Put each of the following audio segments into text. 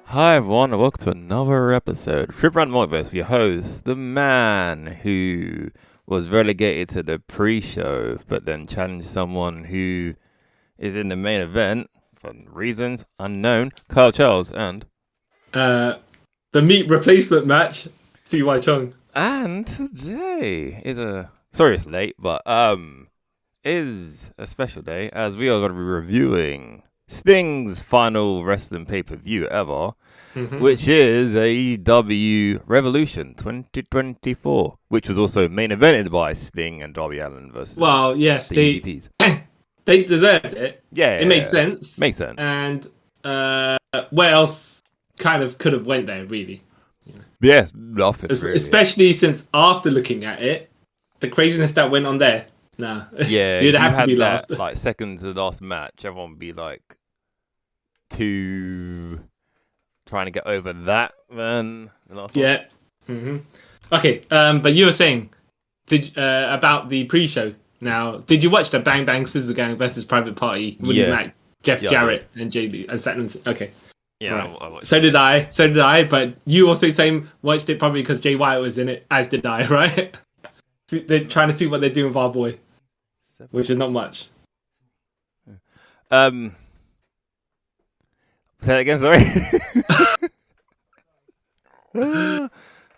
Hi everyone, and welcome to another episode of Trip Around Multiverse with your host, the man who was relegated to the pre-show, but then challenged someone who is in the main event for reasons unknown, Kyle Charles, and the meat replacement match, CY Chung. And today is sorry it's late, but is a special day as we are going to be reviewing Sting's final wrestling pay-per-view ever, which is AEW Revolution 2024, which was also main evented by Sting and Darby Allin versus yes, the EVPs. They deserved it. Yeah, it made sense. Makes sense. And where else kind of could have went there, really? Yeah, nothing really. Especially since after looking at it, the craziness that went on there. Nah. Yeah, you'd have to be that, last. Like seconds to the last match, everyone would be like trying to get over that. Then the last one. Okay, but you were saying about the pre-show. Now, did you watch the Bang Bang Scissor Gang versus Private Party? Willie Mack, Jeff Jarrett, and JB and Satnam? Okay. Yeah, right. I watched so did I. But you also watched it probably because Jay White was in it, as did I, right? They're trying to see what they're doing with our boy, which is not much. Say that again, sorry. Did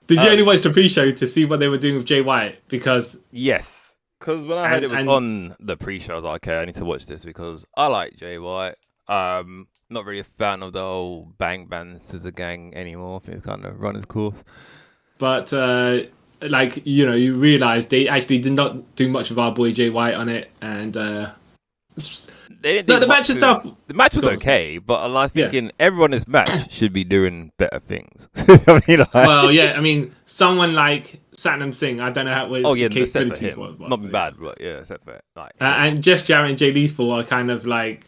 you only watch the pre-show to see what they were doing with Jay White? Because yes, because when I heard it was on the pre-show, I was like, okay, I need to watch this because I like Jay White. Not really a fan of the whole Bang Bang Scissor Gang anymore. I think it's kind of run its course. But you realise they actually did not do much with our boy Jay White on it, and they didn't do the match itself. The match was okay, but I'm like thinking everyone in this match should be doing better things. I mean, someone like Satnam Singh, I don't know how it was. Oh yeah, except for him, not been bad, but yeah, except for like. And Jeff Jarrett and Jay Lethal are kind of like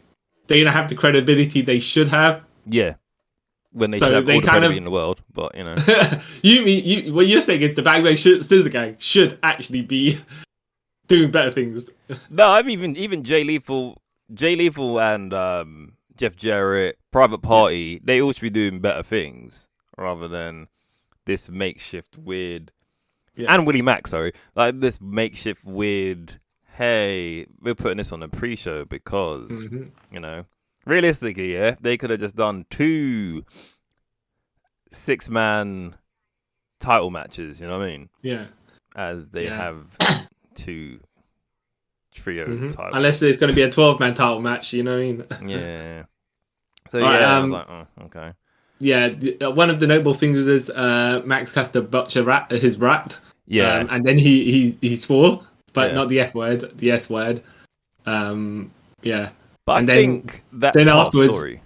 they don't have the credibility they should have. Yeah. When they should have all the credibility in the world, but you know. What you're saying is the Bang Bang Scissor Gang should actually be doing better things. No, I mean even Jay Lethal and Jeff Jarrett, Private Party, they all should be doing better things rather than this makeshift weird. Yeah. And Willie Mack, sorry, like this makeshift weird. Hey, we're putting this on a pre-show because you know. Realistically, yeah, they could have just done 2 6-man title matches, you know what I mean? Yeah. As they have 2 trio titles. Unless there's going to be a 12-man title match, you know what I mean? Yeah. So, I was like, oh, okay. Yeah, one of the notable things is Max Caster butcher his rap. Yeah. And then he swore, but not the F word, the S word. Yeah. But and I think that's part of the story.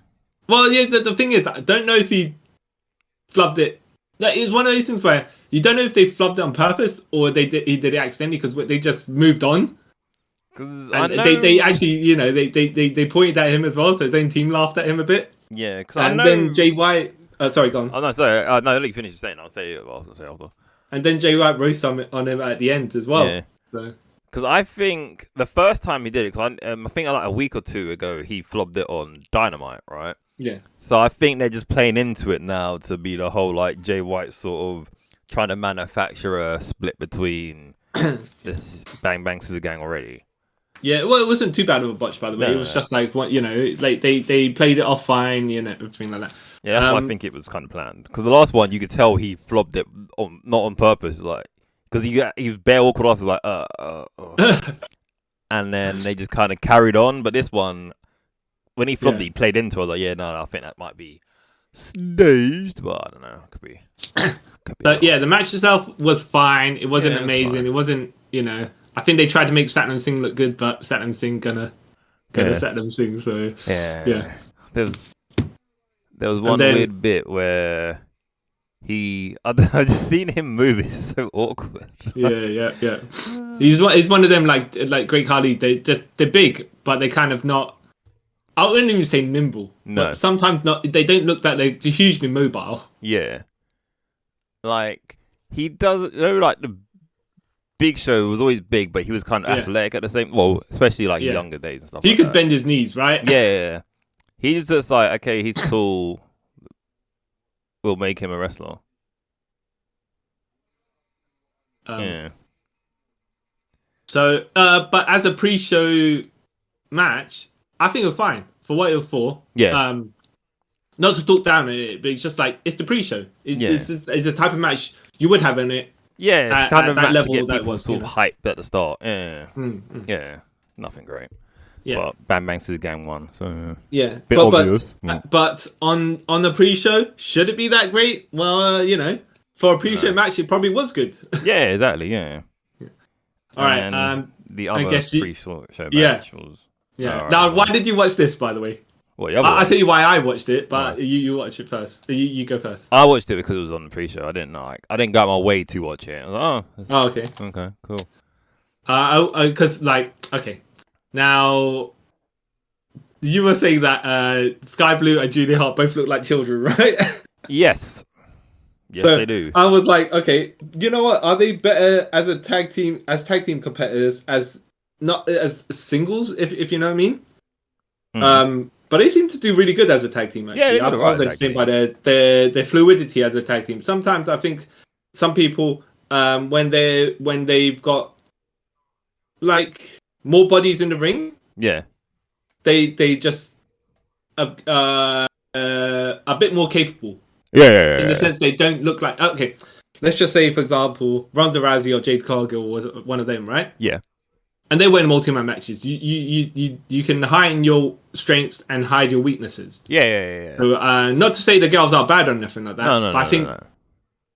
Well, yeah, the thing is, I don't know if he flubbed it. That is one of those things where you don't know if they flubbed it on purpose or he did it accidentally because they just moved on. Because they actually, they pointed at him as well, so his own team laughed at him a bit. Yeah, because then Jay White. Sorry, go on. Oh no, sorry. No, let me finish saying. I'll say what I was going to say after. And then Jay White roasted on him at the end as well. Yeah. So. Because I think the first time he did it, because I think like a week or 2 ago, he flopped it on Dynamite, right? Yeah. So I think they're just playing into it now to be the whole like Jay White sort of trying to manufacture a split between this Bang Bang Scissor Gang already. Yeah, well, it wasn't too bad of a botch, by the way. It was just like, what like they played it off fine, everything like that. Yeah, that's why I think it was kind of planned. Because the last one, you could tell he flopped it not on purpose, like. Because he was bare awkward after, like, and then they just kind of carried on. But this one, when he flopped it, he played into it. I was like, yeah, no, I think that might be staged, but I don't know. Could be. But yeah, the match itself was fine. It wasn't amazing. It wasn't, I think they tried to make Satnam Singh look good, but Satnam Singh gonna Satnam Singh. So yeah. There was one weird bit where. I've just seen him move. It's so awkward. Yeah. He's one of them like Great Khali. They're big, but they kind of not. I wouldn't even say nimble. No. But sometimes not. They don't look that they're hugely mobile. Yeah. Like he does, like the Big Show was always big, but he was kind of athletic at the same. Well, especially like younger days and stuff. He could bend his knees, right? Yeah. He's just like, okay, he's tall. We'll make him a wrestler. Yeah. So, but as a pre-show match, I think it was fine for what it was for. Yeah. Not to talk down on it, but it's just like it's the pre-show. It's the type of match you would have in it. Yeah, it's kind of match level to get people was, sort of hyped at the start. Yeah. Yeah. Nothing great. Yeah. But Bang Bang Scissors Gang won. So bit obvious. But on the pre-show, should it be that great? Well, for a pre-show match, it probably was good. Yeah, exactly. Yeah. All right. The other pre-show match was. Yeah. Right, now, why did you watch this, by the way? What, I'll tell you why I watched it, but you watch it first. You go first. I watched it because it was on the pre-show. I didn't go out my way to watch it. I was like, oh, okay. Okay, cool. Because now you were saying that Sky Blue and Julia Hart both look like children, right? Yes. Yes, so they do. I was like, okay, you know what? Are they better as tag team competitors as not as singles, if you know what I mean? But they seem to do really good as a tag team. Actually. Yeah, they're right. By their fluidity as a tag team. Sometimes I think some people, when they've got like more bodies in the ring, they just a bit more capable. Yeah. In the sense they don't look like okay. Let's just say, for example, Ronda Rousey or Jade Cargill was one of them, right? Yeah. And they win multi-man matches. You can hide your strengths and hide your weaknesses. Yeah. So, not to say the girls are bad or anything like that. No, but I think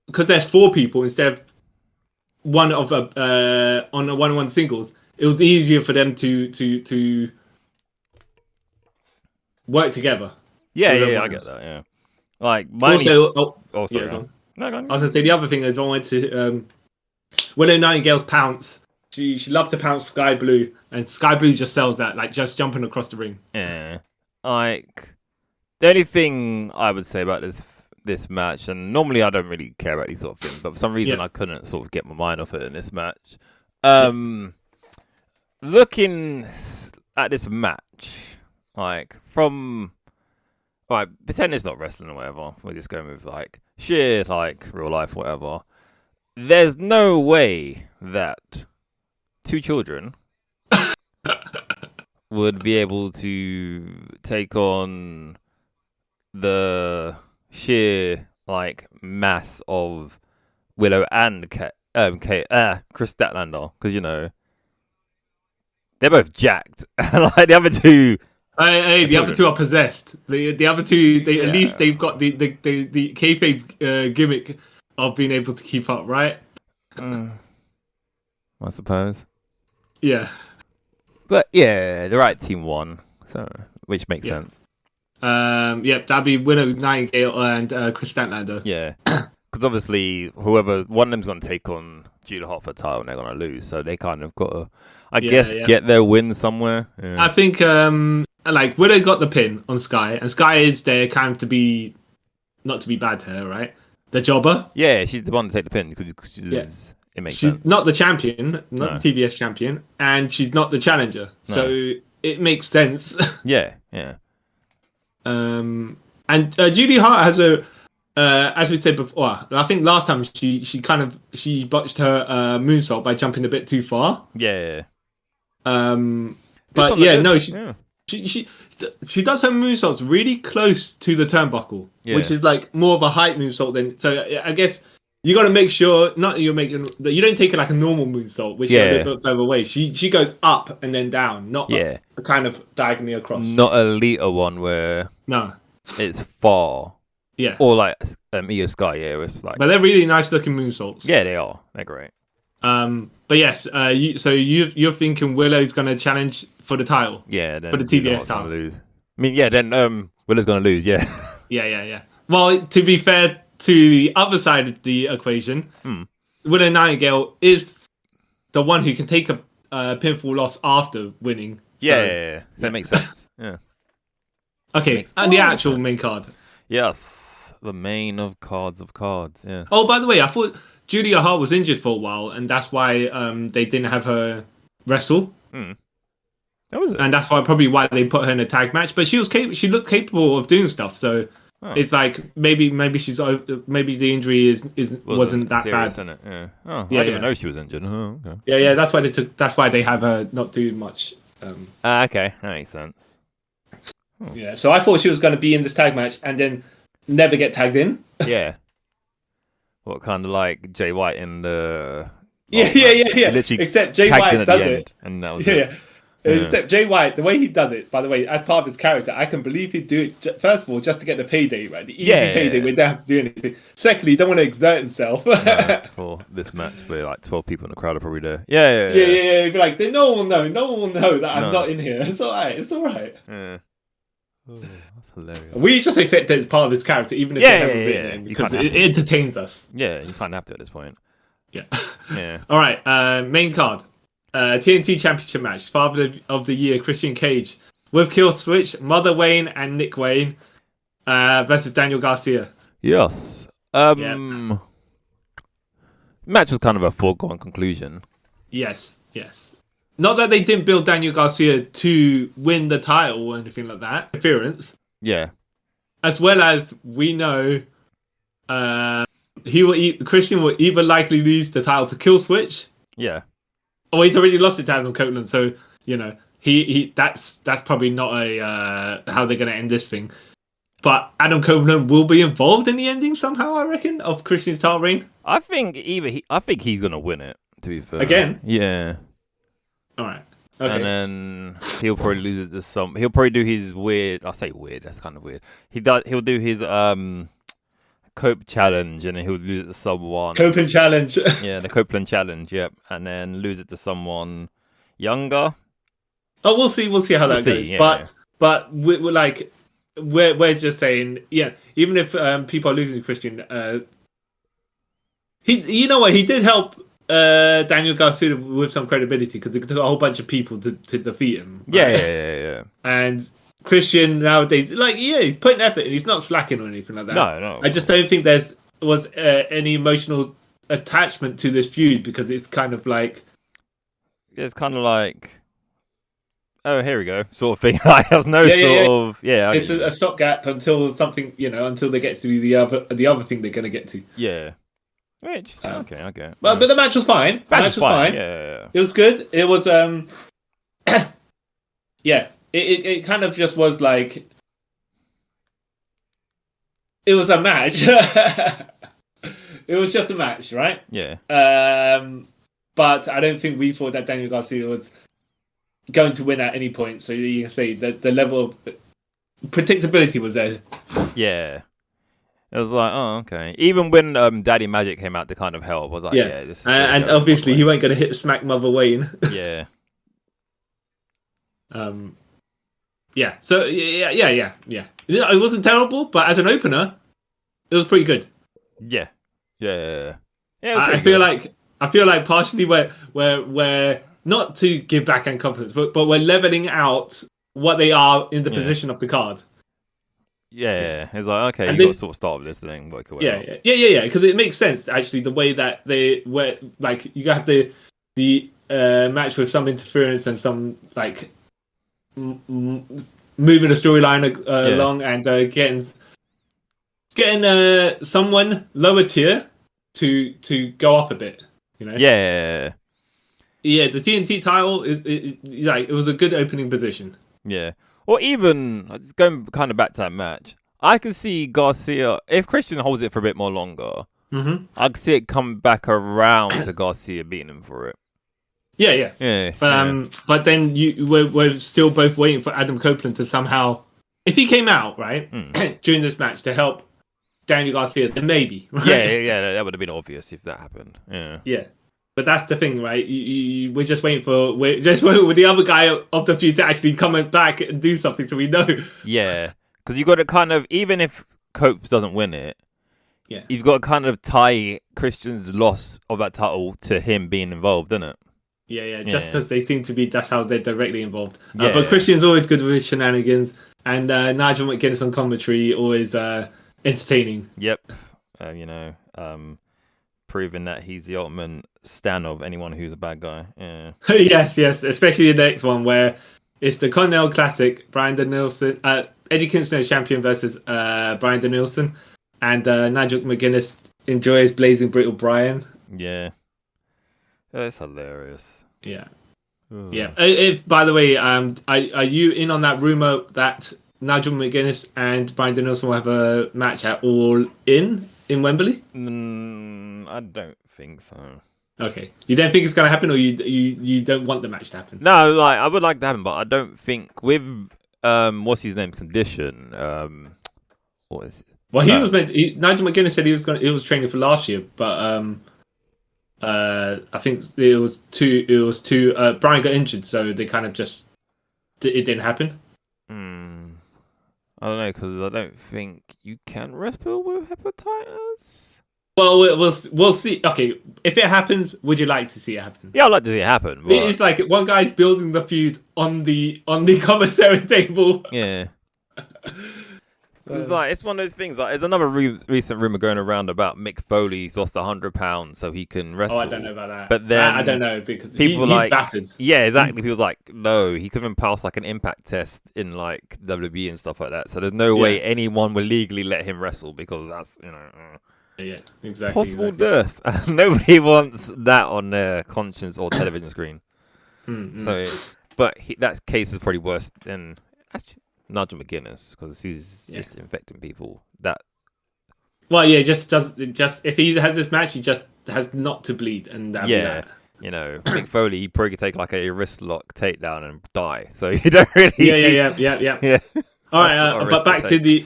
because there's 4 people instead of one of on a 1-on-1 singles, it was easier for them to work together. Yeah, I get that. Yeah. Like sorry. No, I was gonna say the other thing is I wanted to Willow Nightingale's pounce. She loves to pounce Sky Blue, and Sky Blue just sells that, like just jumping across the ring. Yeah, like the only thing I would say about this match, and normally I don't really care about these sort of things, but for some reason I couldn't sort of get my mind off it in this match. Looking at this match, like from pretend it's not wrestling or whatever. We're just going with like shit, like real life, whatever. There's no way that 2 children would be able to take on the sheer like mass of Willow and Chris Statlander, because they're both jacked. Like the other 2. Hey, the other 2 are possessed. The other 2, at least they've got the kayfabe gimmick of being able to keep up, right? I suppose. Yeah. But yeah, the right team won, so which makes sense. That'd be Willow Nightingale and Chris Statlander. Yeah, because obviously whoever one of them's going to take on Julia Hart for the title, and they're going to lose, so they kind of got to, I guess, get their win somewhere. Yeah. I think like Willow got the pin on Sky, and Sky is there kind of to be not to be bad to her, right? The jobber. Yeah, she's the one to take the pin because she's. It makes sense. She's not the champion, not the TBS champion, and she's not the challenger. No. So it makes sense. Yeah. And Julia Hart has a, as we said before, I think last time she botched her moonsault by jumping a bit too far. Yeah. But she does her moonsaults really close to the turnbuckle, which is like more of a height moonsault than. So I guess. You got to make sure you don't take it like a normal moonsault, which is a bit further away. She goes up and then down, not a kind of diagonally across. Not a Lita one where it's far. Yeah. Or like Io Sky, it's like. But they're really nice looking moonsaults. Yeah, they are. They're great. But yes, you're thinking Willow's gonna challenge for the title. Yeah. Then for the TBS title. Lose. I mean, then Willow's gonna lose. Yeah. Yeah. Well, to be fair. To the other side of the equation, Willow Nightingale is the one who can take a pinfall loss after winning. So that makes sense. Yeah. Okay, and the actual main card. Yes, the main of cards. Yes. Oh, by the way, I thought Julia Hart was injured for a while, and that's why they didn't have her wrestle. That was it. And that's probably why they put her in a tag match. But she looked capable of doing stuff. So it's like maybe maybe the injury wasn't that serious, bad. Innit? Yeah. Oh, I didn't even know she was injured. Oh, okay. Yeah. That's why they have her not doing much. Okay, that makes sense. Yeah. So I thought she was going to be in this tag match and then never get tagged in. Yeah. What, kind of like Jay White in the... Yeah. Except Jay White does it. And that was it. Yeah. Except Jay White, the way he does it, by the way, as part of his character, I can believe he'd do it, first of all, just to get the payday, right? The easy payday, we don't have to do anything. Secondly, he don't want to exert himself. For this match, where like 12 people in the crowd are probably there. Yeah. He'd be like, no one will know that I'm not in here. It's all right. Yeah. Oh, that's hilarious. We just accept that it's part of his character, even if they haven't written it, because it entertains us. Yeah, you kind of have to at this point. Yeah. All right, main card. TNT Championship match. Father of the Year, Christian Cage. With Kill Switch, Mother Wayne and Nick Wayne versus Daniel Garcia. Yes. Match was kind of a foregone conclusion. Yes. Not that they didn't build Daniel Garcia to win the title or anything like that. Interference. Yeah. As well as we know, Christian will either likely lose the title to Kill Switch. Yeah. Or he's already lost it to Adam Copeland, so he that's probably not a how they're going to end this thing. But Adam Copeland will be involved in the ending somehow, I reckon, of Christian's title reign. I think he's going to win it. To be fair, again. Yeah. All right. Okay. And then he'll probably lose it to some. He'll probably do his weird. I say weird. That's kind of weird. He'll do his Cope challenge, and then he'll lose it to someone. Copeland challenge. Yeah, the Copeland challenge. Yep, and then lose it to someone younger. Oh, we'll see how that goes. Yeah, but we're like we're just saying, yeah. Even if people are losing to Christian, you know what? He did help Daniel Garcia with some credibility because it took a whole bunch of people to defeat him. Right? Yeah. And Christian nowadays, he's putting effort and he's not slacking or anything like that. No. I just don't think was any emotional attachment to this feud because it's kind of like... It's kind of like, oh, here we go, sort of thing. Like, there's no of... Yeah, it's a stopgap until something, until they get to the other thing they're going to get to. Yeah. Which, okay, I get it. But the match was fine. The match was fine. Yeah. It was good. It was, yeah. It kind of just was like... It was a match. It was just a match, right? Yeah. But I don't think we thought that Daniel Garcia was going to win at any point. So you can say that the level of predictability was there. Yeah. It was like, oh, okay. Even when Daddy Magic came out to kind of help, I was like, yeah this is and obviously he went going to hit smack Mother Wayne. Yeah. Yeah. So yeah. It wasn't terrible, but as an opener, it was pretty good. Yeah. I feel like partially we're not to give backhand confidence, but we're leveling out what they are in the position of the card. Yeah, it's like, okay, you got to sort of start with this thing. Yeah, because it makes sense actually the way that you got the match with some interference and some like moving the storyline along and getting someone lower tier to go up a bit, Yeah, the TNT title is it was a good opening position. Yeah. Or even, going kind of back to that match, I can see Garcia, if Christian holds it for a bit more longer, I can see it come back around to Garcia beating him for it. Yeah. But then we're still both waiting for Adam Copeland to somehow, if he came out, right, during this match to help Daniel Garcia, then maybe. Right? Yeah, that would have been obvious if that happened. Yeah. But that's the thing, right? We're just waiting for the other guy of the feud to actually come back and do something, so we know. Yeah, because you got to kind of, even if Cope doesn't win it, you've got to kind of tie Christian's loss of that title to him being involved, isn't it? Yeah. Just because they seem to be, that's how they're directly involved. But Christian's always good with his shenanigans, and Nigel McGuinness on commentary always entertaining. Yep. proving that he's the ultimate stan of anyone who's a bad guy. Yeah. yes, especially the next one where it's the Continental Classic. Bryan Danielson, Eddie Kingston is champion versus Bryan Danielson, and Nigel McGuinness enjoys Blazing Brittle Brian. Yeah, that's hilarious. Yeah. Ugh. Yeah. If, by the way, are you in on that rumor that Nigel McGuinness and Bryan Danielson will have a match at All In Wembley? I don't think so. Okay, you don't think it's going to happen, or you don't want the match to happen? No, like I would like to happen, but I don't think with what's his name condition. What is it? Well, he was meant. Nigel McGuinness said he was training for last year, but I think it was too. Brian got injured, so they kind of it didn't happen. I don't know, because I don't think you can wrestle with hepatitis. Well, we'll see. Okay, if it happens, would you like to see it happen? Yeah, I'd like to see it happen. But... It's like one guy's building the feud on the commentary table. Yeah. It's one of those things. Like, there's another recent rumor going around about Mick Foley's lost 100 pounds so he can wrestle. Oh, I don't know about that. But then I don't know because people he's battered. Yeah, exactly. People like, no, he couldn't pass like an impact test in like WWE and stuff like that. So there's no way anyone will legally let him wrestle because that's yeah, exactly. Possible death. Nobody wants that on their conscience or television screen. So, but that case is probably worse than actually. Nigel McGuinness, because he's just infecting people. Well, yeah, just if he has this match, he just has not to bleed, and that. You know, Mick Foley, he probably could take like a wrist lock takedown and die. So you don't really. Yeah. All right, but back to the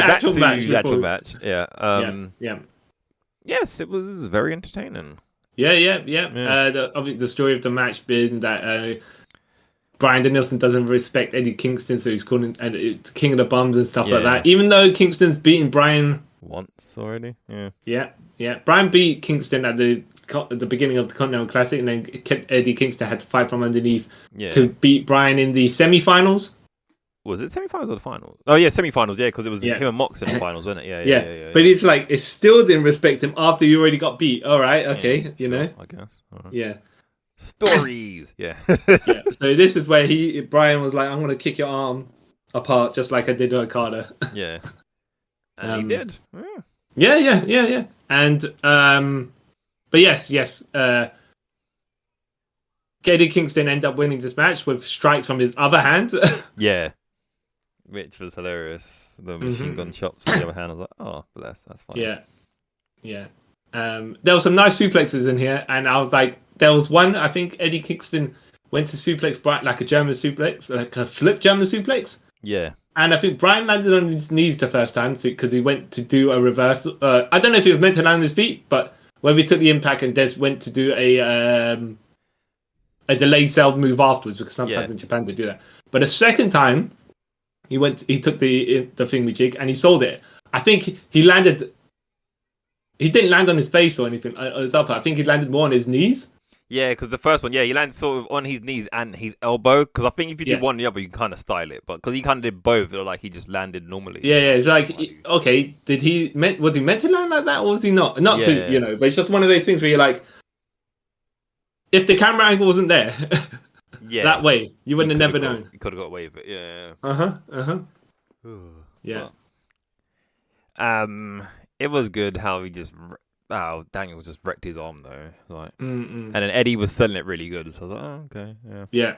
actual match. The actual match. Yeah. Yes, it was very entertaining. Yeah. Obviously, the story of the match being that. Bryan Danielson doesn't respect Eddie Kingston, so he's calling King of the Bums and stuff like that. Even though Kingston's beaten Bryan once already. Yeah. Bryan beat Kingston at the beginning of the Continental Classic, and then Eddie Kingston had to fight from underneath to beat Bryan in the semi-finals. Was it semi-finals or the finals? Oh yeah, semi-finals. Yeah, because it was him and Mox in the finals, wasn't it? Yeah. But it's like it still didn't respect him after you already got beat. All right, okay, you know. I guess. Right. Yeah. Stories. Yeah. So this is where Bryan was like, I'm going to kick your arm apart just like I did to Okada. Yeah. And he did. Yeah. And but yes. Eddie Kingston ended up winning this match with strikes from his other hand. Yeah. Which was hilarious. The machine gun chops on the other hand. I was like, oh, but that's funny. Yeah. There were some nice suplexes in here, and I was like, there was one, I think Eddie Kingston went to suplex Bryan like a German suplex, like a flip German suplex. Yeah. And I think Bryan landed on his knees the first time because he went to do a reversal. I don't know if he was meant to land on his feet, but whether he took the impact and Des went to do a delayed cell move afterwards, because sometimes in Japan they do that. But the second time, he took the thingamajig and he sold it. I think he landed. He didn't land on his face or anything. I think he landed more on his knees. Yeah, because the first one, he landed sort of on his knees and his elbow. Because I think if you do one or the other, you can kind of style it. But because he kind of did both, it looked like he just landed normally. Yeah. It's like, okay, was he meant to land like that, or was he not? Not to, but it's just one of those things where you're like, if the camera angle wasn't there, that way, you wouldn't have never known. You could have got away with it. Yeah. Yeah. It was good how he just. Daniel just wrecked his arm though. Like, and then Eddie was selling it really good. So I was like, oh, okay, yeah.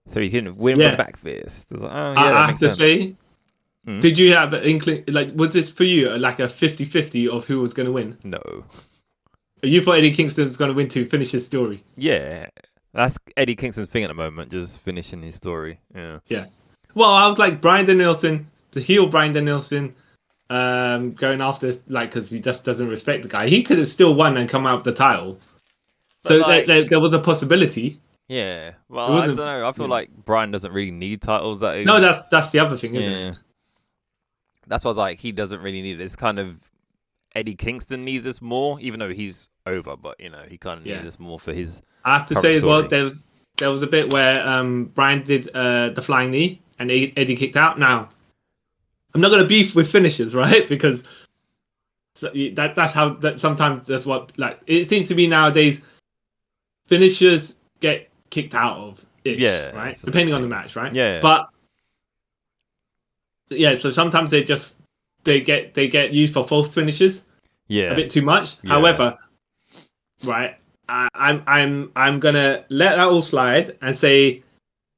So he couldn't win with a back fist. I was like, oh, yeah, I have to say, did you have an inkling? Like, was this for you like a 50-50 of who was going to win? No. You thought Eddie Kingston was going to win to finish his story? Yeah, that's Eddie Kingston's thing at the moment, just finishing his story. Yeah. Well, I was like Bryan Danielson, to heel Bryan Danielson. Going after because he just doesn't respect the guy. He could have still won and come out with the title. So there was a possibility. Yeah. Well, I don't know. I feel like Bryan doesn't really need titles. No, that's the other thing, isn't it? That's why I was like, he doesn't really need it. It's kind of Eddie Kingston needs this more, even though he's over. But he kind of needs this more for his. I have to say as well, there was a bit where Bryan did the flying knee and Eddie kicked out. Now, I'm not going to beef with finishers, right? Because So that's how that sometimes that's what like it seems to be nowadays. Finishers get kicked out of, right? Depending on the match, right? Yeah. But yeah, so sometimes they get used for false finishes. Yeah. A bit too much. Yeah. However, right, I'm gonna let that all slide and say,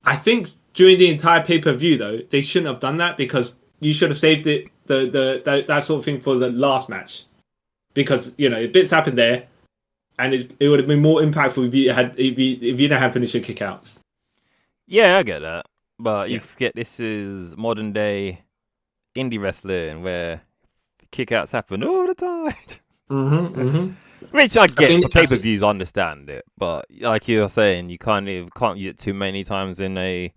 I think during the entire pay-per-view though, they shouldn't have done that because you should have saved it that sort of thing for the last match, because bits happened there, and it would have been more impactful if you didn't have finisher kickouts. Yeah, I get that, but you forget this is modern day indie wrestling where kickouts happen all the time. Which I get for pay-per-views, I understand it, but like you're saying, you can't use it too many times in a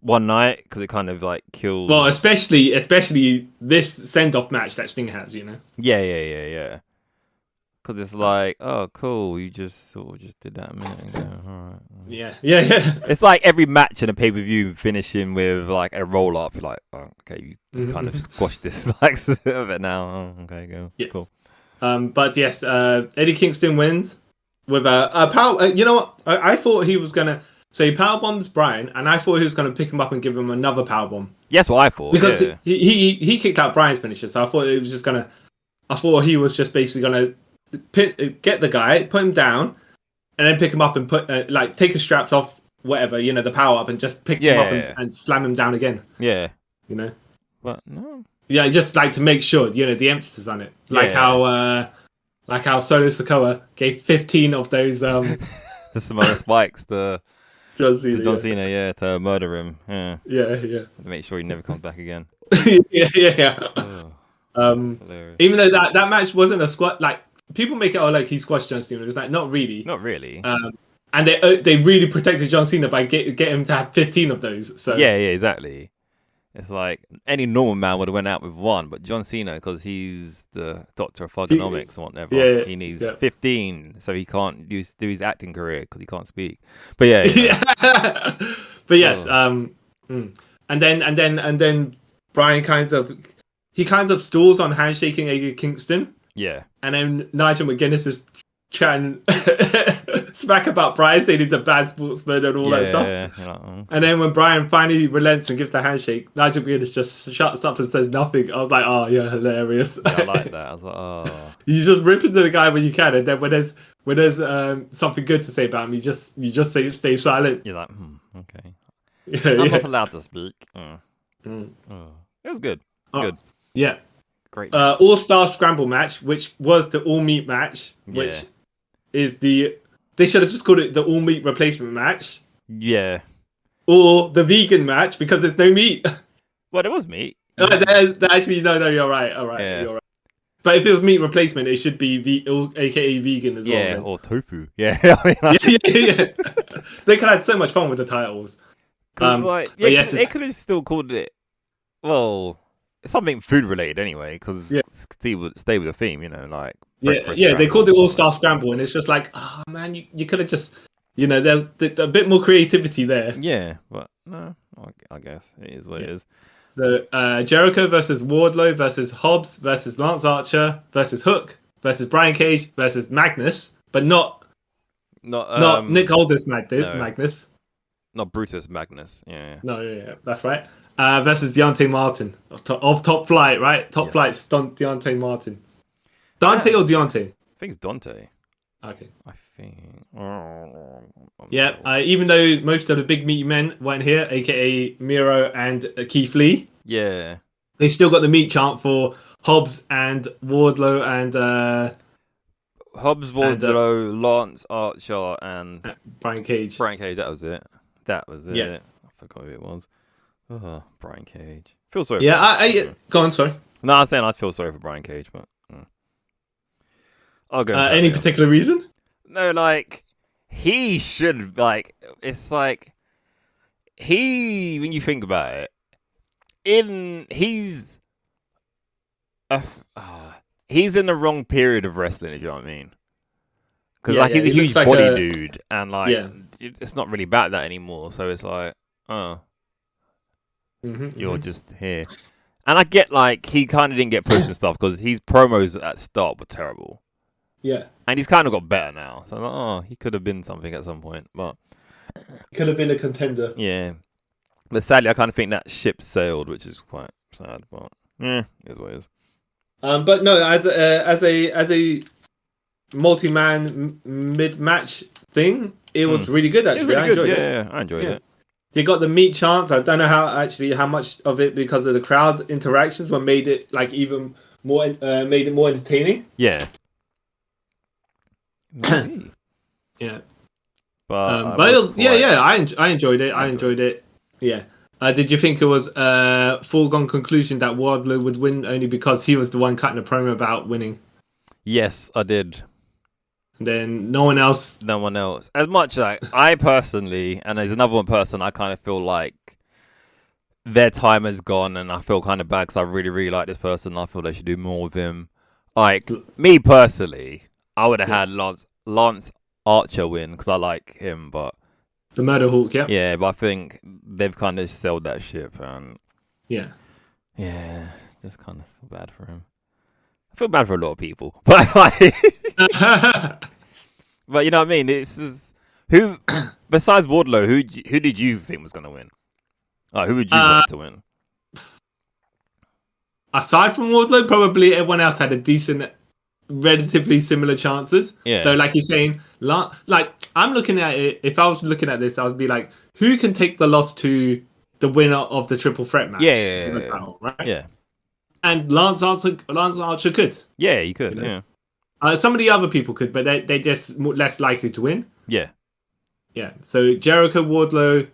one night because it kind of like kills. Well, especially this send-off match that Sting has, Yeah. Because it's like, oh, cool, you just did that a minute ago. All right. Yeah. It's like every match in a pay-per-view finishing with like a roll-up. You're like, oh, okay, you kind of squashed this like a bit now. Oh, okay, go. Yeah. Cool. But yes, Eddie Kingston wins with a power. You know what? I thought he was gonna. So he powerbombs Bryan, and I thought he was gonna pick him up and give him another powerbomb. Yes, what I thought. Because he kicked out Bryan's finisher, so I thought it was just gonna. I thought he was just basically gonna get the guy, put him down, and then pick him up and put take his straps off, whatever, the power up, and just pick him up and slam him down again. Yeah. But no. Yeah, just like to make sure, the emphasis on it, how Solo Sikoa gave 15 of those some other spikes to John Cena, John Cena, to murder him. Yeah. To make sure he never comes back again. Yeah. Oh, even though that match wasn't a squat, like people make it like he squashed John Cena. It's like not really. And they really protected John Cena by getting him to have 15 of those. So yeah, exactly. It's like any normal man would have went out with one, but John Cena, because he's the doctor of thugonomics and whatever, he needs 15, so he can't do his acting career because he can't speak. But but yes, and then Bryan kind of stalls on handshaking Eddie Kingston. Yeah, and then Nigel McGuinness is chatting smack about Bryan, saying he's a bad sportsman and all that stuff. Yeah. And then when Bryan finally relents and gives the handshake, Nigel McGuinness just shuts up and says nothing. I was like, oh yeah, hilarious. Yeah, I like that. I was like, oh. You just rip into the guy when you can, and then when there's something good to say about him, you just stay silent. You're like, okay. I'm not allowed to speak. It was good. Good. Yeah. Great. All-Star Scramble match, which was the all-meat match, which is they should have just called it the all-meat replacement match. Yeah. Or the vegan match, because there's no meat. Well, there was meat. Actually, no, you're right. All right, you're right. But if it was meat replacement, it should be aka vegan as well. Yeah, or tofu. Yeah. Yeah. They could have had so much fun with the titles. They could have still called it, well, something food related anyway, because stay with the theme, they called it All-Star Scramble, and it's just like, oh man, you could have just, there's a bit more creativity there. Yeah, but no, I guess it is what it is. The Jericho versus Wardlow versus Hobbs versus Lance Archer versus Hook versus Brian Cage versus Magnus, but not Nick Aldis Magnus. Not Brutus Magnus. Yeah. No, that's right. Versus Deontay Martin of Top Flight, right? Top Flight's Deontay Martin. Dante or Deontay? I think it's Dante. Okay. I think. Even though most of the big meaty men weren't here, aka Miro and Keith Lee. Yeah. They still got the meat chant for Hobbs and Wardlow and Hobbs, Wardlow, Lance Archer and Brian Cage. That was it. Yeah. I forgot who it was. Oh, Brian Cage. Feel sorry. Yeah, I go on. Sorry. No, I'm saying I feel sorry for Brian Cage, but I'll go. Any particular reason? No, like he should it's like when you think about it, he's in the wrong period of wrestling, if you know what I mean. Because he's a huge body dude, and it's not really about that anymore. So it's like, you're just here. And I get like he kind of didn't get pushed and stuff because his promos at start were terrible. Yeah. And he's kind of got better now. So I'm like, oh, he could have been something at some point, but could have been a contender. Yeah. But sadly, I kind of think that ship sailed, which is quite sad. But yeah, it is what it is. But no, as a multi-man mid-match thing, it was really good. Actually, really good. Yeah, I enjoyed it. They got the meat chance. I don't know how much of it because of the crowd interactions were made it like even more made it more entertaining. Yeah. Maybe. Yeah. But I enjoyed it. I enjoyed it. Yeah. Did you think it was a foregone conclusion that Wardlow would win only because he was the one cutting a promo about winning? Yes, I did. Then no one else. As much like I personally, and there's another one person, I kind of feel like their time is gone, and I feel kind of bad because I really, really like this person. I feel they should do more with him. Like me personally, I would have had Lance Archer win because I like him, but the Murder Hawk, yeah. Yeah, but I think they've kind of sold that ship, and yeah, just kind of feel bad for him. I feel bad for a lot of people, but like, but you know what I mean. It's just, who besides Wardlow, who did you think was gonna win? Who would you want to win? Aside from Wardlow, probably everyone else had a decent, relatively similar chances. Yeah. So, like you're saying, like I'm looking at it. If I was looking at this, I would be like, who can take the loss to the winner of the triple threat match? Yeah. Right. Yeah. And Lance Archer could. Yeah, he could. You know? Yeah. Some of the other people could, but they're just less likely to win. Yeah. Yeah. So Jericho, Wardlow,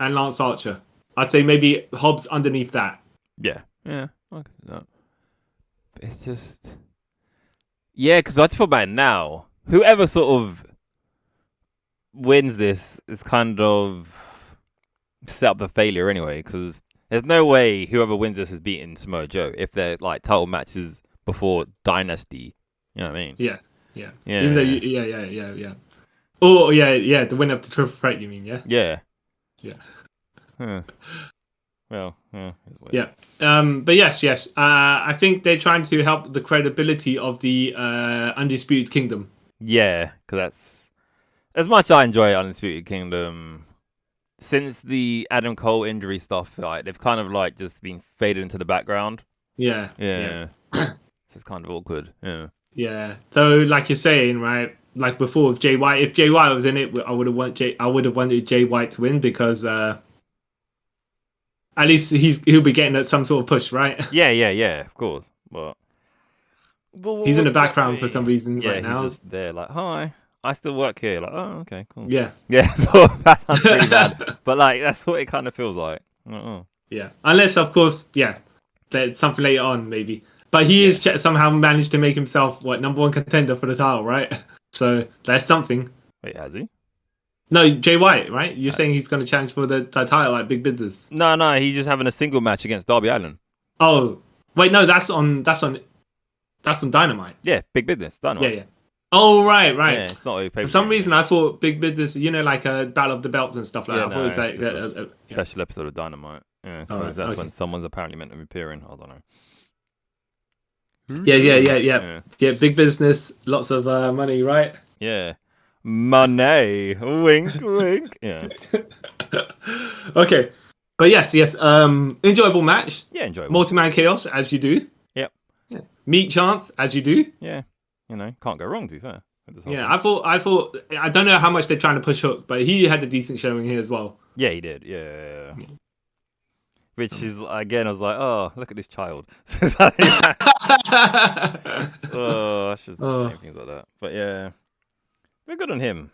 and Lance Archer. I'd say maybe Hobbs underneath that. Yeah. Yeah. Okay. No. But it's just. Yeah, because I just feel about it now. Whoever sort of wins this is kind of set up the failure anyway, because there's no way whoever wins this is beating Samoa Joe if they're like title matches before Dynasty. You know what I mean? Yeah. Even though yeah. Oh yeah, the winner of the triple threat. You mean yeah? Yeah. Huh. Well, yeah. But yes. I think they're trying to help the credibility of the Undisputed Kingdom. Yeah, because that's as much as I enjoy Undisputed Kingdom. Since the Adam Cole injury stuff, like they've kind of like just been faded into the background. Yeah. So it's kind of awkward. Yeah. Yeah. So, like you're saying, right? Like before with Jay White, if Jay White was in it, I would have wanted Jay White to win because at least he'll be getting some sort of push, right? Yeah. Of course, but he's in the background for some reason right now. He's just there, like, hi, I still work here. Like, oh, okay, cool. Yeah. So that sounds pretty bad, but like that's what it kind of feels like. Yeah, unless of course, there's something later on maybe. But he is somehow managed to make himself number one contender for the title, right? So that's something. Wait, has he? No, Jay White, right? You're saying he's going to challenge for the title like Big Business? No, he's just having a single match against Darby Allin. Oh, wait, no, that's on Dynamite. Yeah, Big Business, Dynamite. Yeah. Oh, right. Yeah, it's not a for some reason, I thought Big Business, like a Battle of the Belts and stuff like that. I thought it was like a special episode of Dynamite. Yeah, because that's when someone's apparently meant to be appearing. I don't know. Yeah. Big Business, lots of money, right? Yeah. Money. Wink, wink. Yeah. Okay. But yes. Enjoyable match. Yeah, enjoyable. Multi-man chaos, as you do. Yep. Yeah. Meat chance, as you do. Yeah. Can't go wrong, to be fair. Yeah, I thought, I don't know how much they're trying to push Hook, but he had a decent showing here as well. Yeah, he did. Yeah. Which is, again, I was like, oh, look at this child. I should stop saying things like that. But yeah, we're good on him.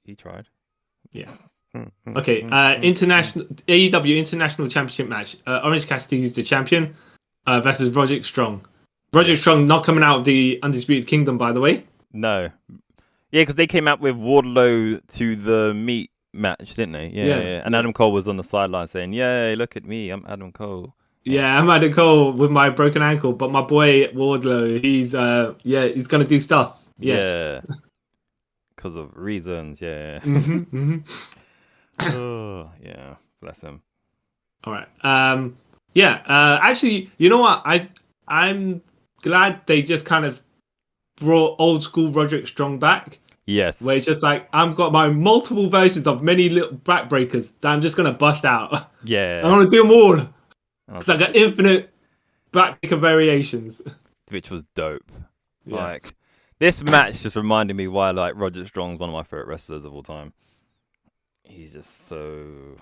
He tried. Yeah. Okay. International AEW International Championship match. Orange Cassidy is the champion versus Roderick Strong. Roderick Strong not coming out of the Undisputed Kingdom, by the way. No. Yeah, because they came out with Wardlow to the meat match, didn't they? Yeah. And Adam Cole was on the sideline saying, "Yay, look at me, I'm Adam Cole." Yeah, I'm Adam Cole with my broken ankle, but my boy Wardlow, he's gonna do stuff. Yes. Yeah. Because of reasons, yeah. Mm-hmm. Oh, yeah. Bless him. All right. Yeah. Actually, you know what? I'm glad they just kind of brought old school Roderick Strong back. Yes. Where it's just like, I've got my multiple versions of many little backbreakers that I'm just going to bust out. Yeah. I'm going to do them all. Because I got infinite backbreaker variations. Which was dope. Yeah. Like, this match just reminded me why, like, Roderick Strong's one of my favorite wrestlers of all time. He's just so...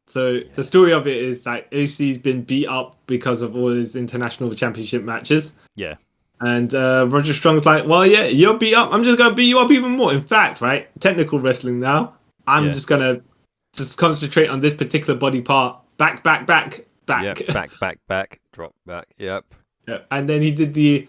So the story of it is that OC's been beat up because of all his international championship matches. Yeah. And Roger Strong's like, well, yeah, you're beat up. I'm just going to beat you up even more. In fact, right, technical wrestling now, I'm just going to just concentrate on this particular body part. Back. Yep, back, drop back. Yep. And then he did they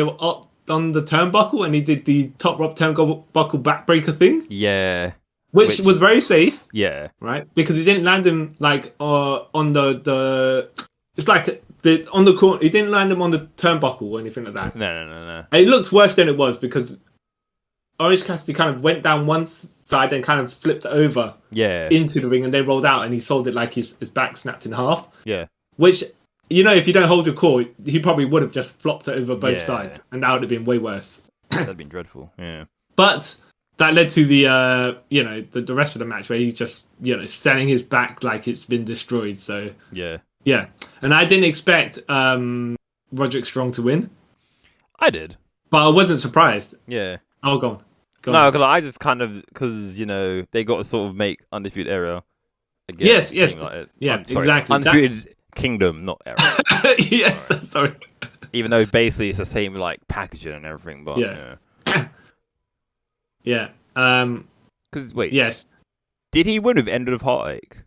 were up on the turnbuckle and he did the top rope turnbuckle backbreaker thing. Yeah. Which was very safe. Yeah. Right? Because he didn't land him like on the it's like on the corner. He didn't land him on the turnbuckle or anything like that. No. And it looked worse than it was because Orange Cassidy kind of went down one side and kind of flipped over into the ring and then rolled out and he sold it like his back snapped in half. Yeah. Which, you know, if you don't hold your core, he probably would have just flopped it over both sides and that would have been way worse. That'd have been dreadful. Yeah. But that led to the the rest of the match where he's just selling his back like it's been destroyed. So yeah, and I didn't expect Roderick Strong to win. I did, but I wasn't surprised. Yeah. Oh, go on. No, because I just kind of because they got to sort of make Undisputed Era again. Yes. Like exactly. Undisputed Kingdom, not Era. Yes, right. Sorry. Even though basically it's the same like packaging and everything, but yeah. Because wait, yes, did he win with End of Heartache?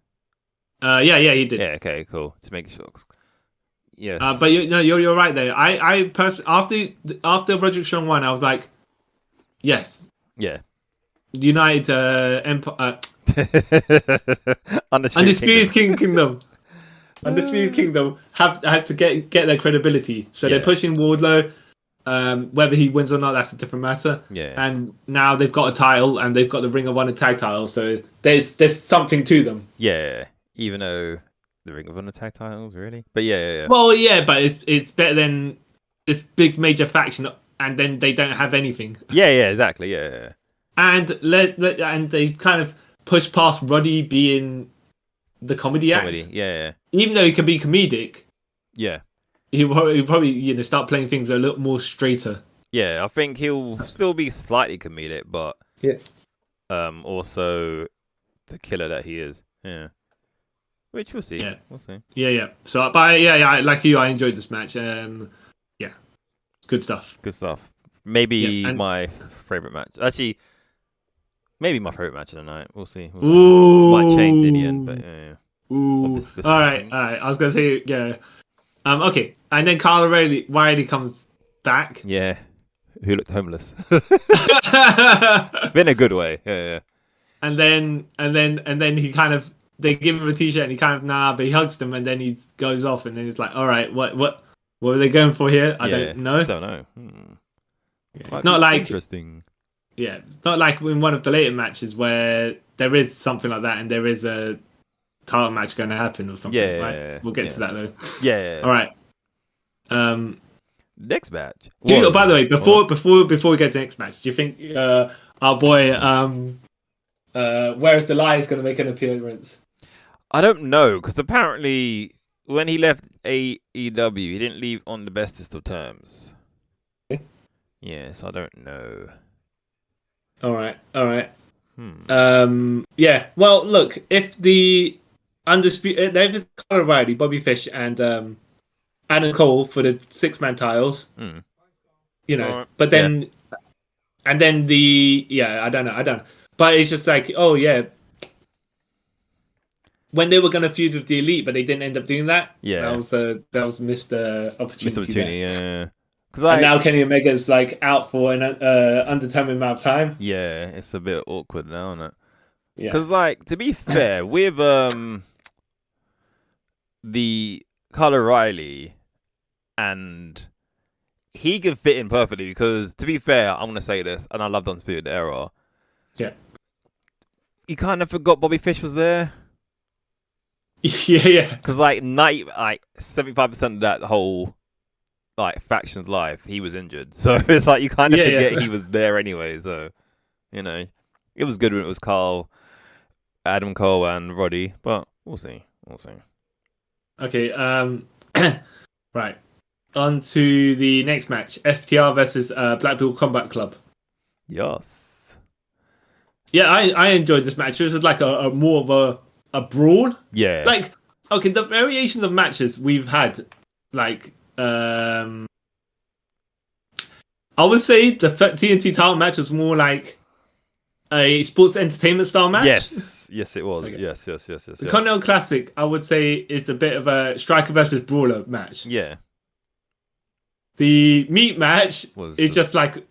Yeah, he did. Yeah, okay, cool. Just making sure. Yes, but you're right there. I personally after Roderick Strong won, I was like, yes, yeah, United Empire, Undisputed Kingdom. Undisputed Kingdom had to get their credibility, so they're pushing Wardlow. Whether he wins or not, that's a different matter. Yeah. And now they've got a title, and they've got the Ring of Honor tag title, so there's something to them. Yeah. Even though the Ring of Honor tag titles, really. But yeah. Well, yeah, but it's better than this big major faction, and then they don't have anything. Yeah, exactly. Yeah. And and they kind of push past Roddy being the comedy act. Yeah. Even though he can be comedic. Yeah. He'll probably start playing things a little more straighter. Yeah, I think he'll still be slightly comedic, but also the killer that he is. Yeah, which we'll see. Yeah, we'll see. Yeah. So, but like you, I enjoyed this match. Yeah, good stuff. Maybe my favorite match. Actually, maybe my favorite match of the night. We'll see. Might change in the end, but yeah. Ooh. All right. I was gonna say okay, and then Kyle O'Reilly comes back. Yeah, who looked homeless. In a good way. Yeah. And then he kind of they give him a t-shirt and he kind of but he hugs them and then he goes off and then he's like, all right, what were they going for here? I don't know. It's not like interesting. Yeah, it's not like in one of the later matches where there is something like that and there is a title match going to happen or something. Yeah, right? We'll get to that though. Yeah. All right. Next match. By the way, before we get to the next match, do you think our boy Where Is the Lie is going to make an appearance? I don't know because apparently when he left AEW, he didn't leave on the bestest of terms. Yes, I don't know. All right. Yeah. Well, look, if the Undisputed, if it's Kyle O'Reilly, Bobby Fish, and Adam Cole for the 6-man titles, right. But then, and then I don't know. But it's just like, oh yeah, when they were gonna feud with the Elite, but they didn't end up doing that. Yeah, that was missed opportunity. Yeah. And now Kenny Omega's like out for an undetermined amount of time. Yeah, it's a bit awkward now, isn't it? Yeah. Because, like, to be fair, with the Kyle O'Reilly, and he can fit in perfectly because, to be fair, I'm going to say this, and I love the Undisputed Era. Yeah. You kind of forgot Bobby Fish was there. Yeah. Because like 75% of that whole like faction's life, he was injured. So it's like you kind of forget he was there anyway. So it was good when it was Carl, Adam Cole, and Roddy. But we'll see. Okay. Right. On to the next match: FTR versus Blackpool Combat Club. Yes. Yeah, I enjoyed this match. It was like a more of a brawl. Yeah. Like, okay, the variations of matches we've had, like, I would say the TNT title match was more like a sports entertainment style match. Yes, it was. Okay. Yes. The Continental Classic, I would say, is a bit of a striker versus brawler match. Yeah. The meat match is just like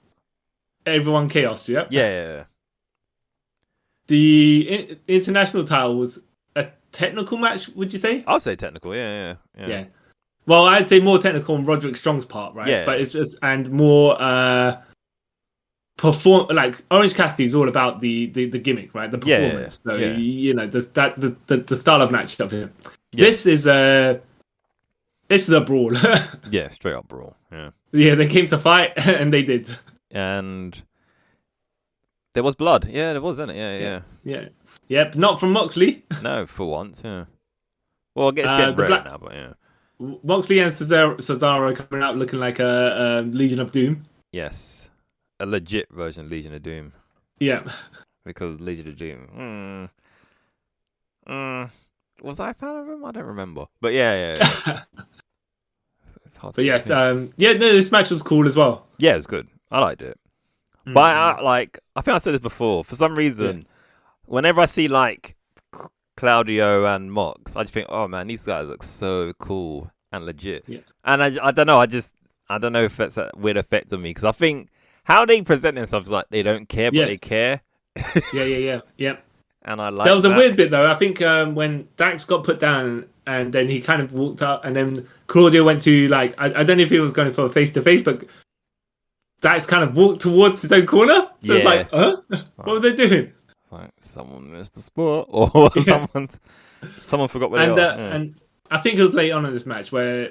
everyone chaos. Yeah. Yeah. The international title was a technical match, would you say? I'll say technical, yeah. Well, I'd say more technical on Roderick Strong's part, right? Yeah. But it's just, and more like Orange Cassidy is all about the gimmick, right? The performance. So the style of match of him. Yeah. This is a brawl. Yeah, straight up brawl. Yeah. Yeah, they came to fight and they did. And there was blood. Yeah, there was, isn't it? Yeah. Yeah, but not from Moxley. No, for once, yeah. Well, it's getting rare now, but yeah. Moxley and Cesaro coming out looking like a Legion of Doom. Yes. A legit version of Legion of Doom. Yeah. Because Legion of Doom. Was I a fan of him? I don't remember. But yeah. It's hard. But yes, this match was cool as well. Yeah, it's good. I liked it. But I think I said this before. For some reason, whenever I see like Claudio and Mox, I just think, oh man, these guys look so cool and legit. Yeah. And I don't know. I don't know if that's a weird effect on me, because I think how they present themselves, like they don't care, but they care. Yeah. And I like that. Was that. A weird bit though. I think when Dax got put down and then he kind of walked up, and then Claudio went to like I don't know if he was going for a face to face, but Dax kind of walked towards his own corner. So it's like, what were they doing? It's like someone missed the spot, or someone forgot where they are. And I think it was late on in this match where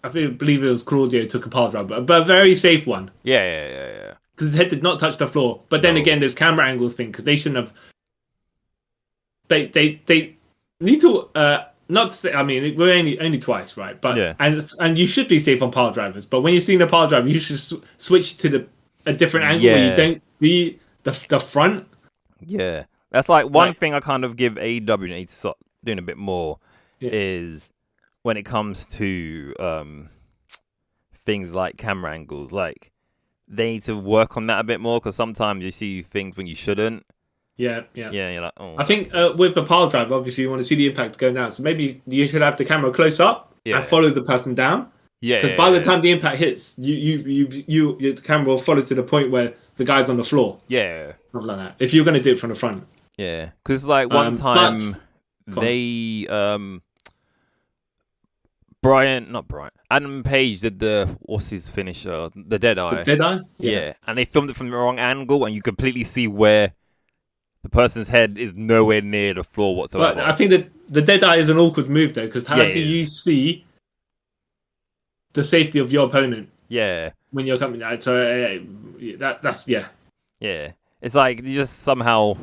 I believe it was Claudio took a pile driver, but a very safe one. Yeah. Because his head did not touch the floor. But then again, there's camera angles thing, because they shouldn't have. They need to not to say. I mean, we're only twice, right? But and you should be safe on pile drivers. But when you're seeing a pile driver, you should switch to a different angle where you don't see the front. Yeah, that's like one thing I kind of give AEW need to start doing a bit more is when it comes to things like camera angles. Like they need to work on that a bit more, because sometimes you see things when you shouldn't. Yeah. You're like, oh. I think with the pile driver, obviously you want to see the impact go down. So maybe you should have the camera close up and follow the person down. Yeah. Because by the time the impact hits, the camera will follow to the point where the guy's on the floor. Yeah. Something like that. If you're going to do it from the front. Yeah. Because like one time they Hangman Page did what's his finisher? The Deadeye. The Deadeye? Yeah. And they filmed it from the wrong angle, and you completely see where the person's head is nowhere near the floor whatsoever. But I think that the Deadeye is an awkward move though, because how do you see the safety of your opponent? Yeah. When you're coming out, so that's. Yeah. It's like you just somehow,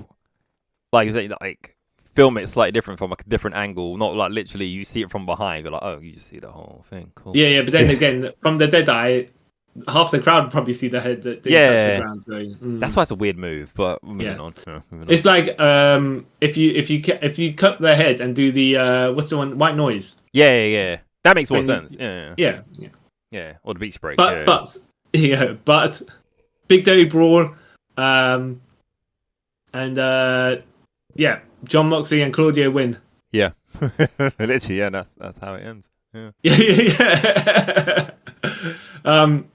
like you say, like film it slightly different from a different angle, not like literally you see it from behind. You're like, oh, you just see the whole thing. Cool. Yeah. But then again, from the Deadeye, half the crowd would probably see the head that touch the ground. So, that's why it's a weird move. But moving on. It's like if you cut their head and do the what's the one, white noise. Yeah. That makes more sense. Yeah. Or the beach break. But big dirty brawl, and John Moxley and Claudio win. Yeah, literally. That's how it ends. Yeah.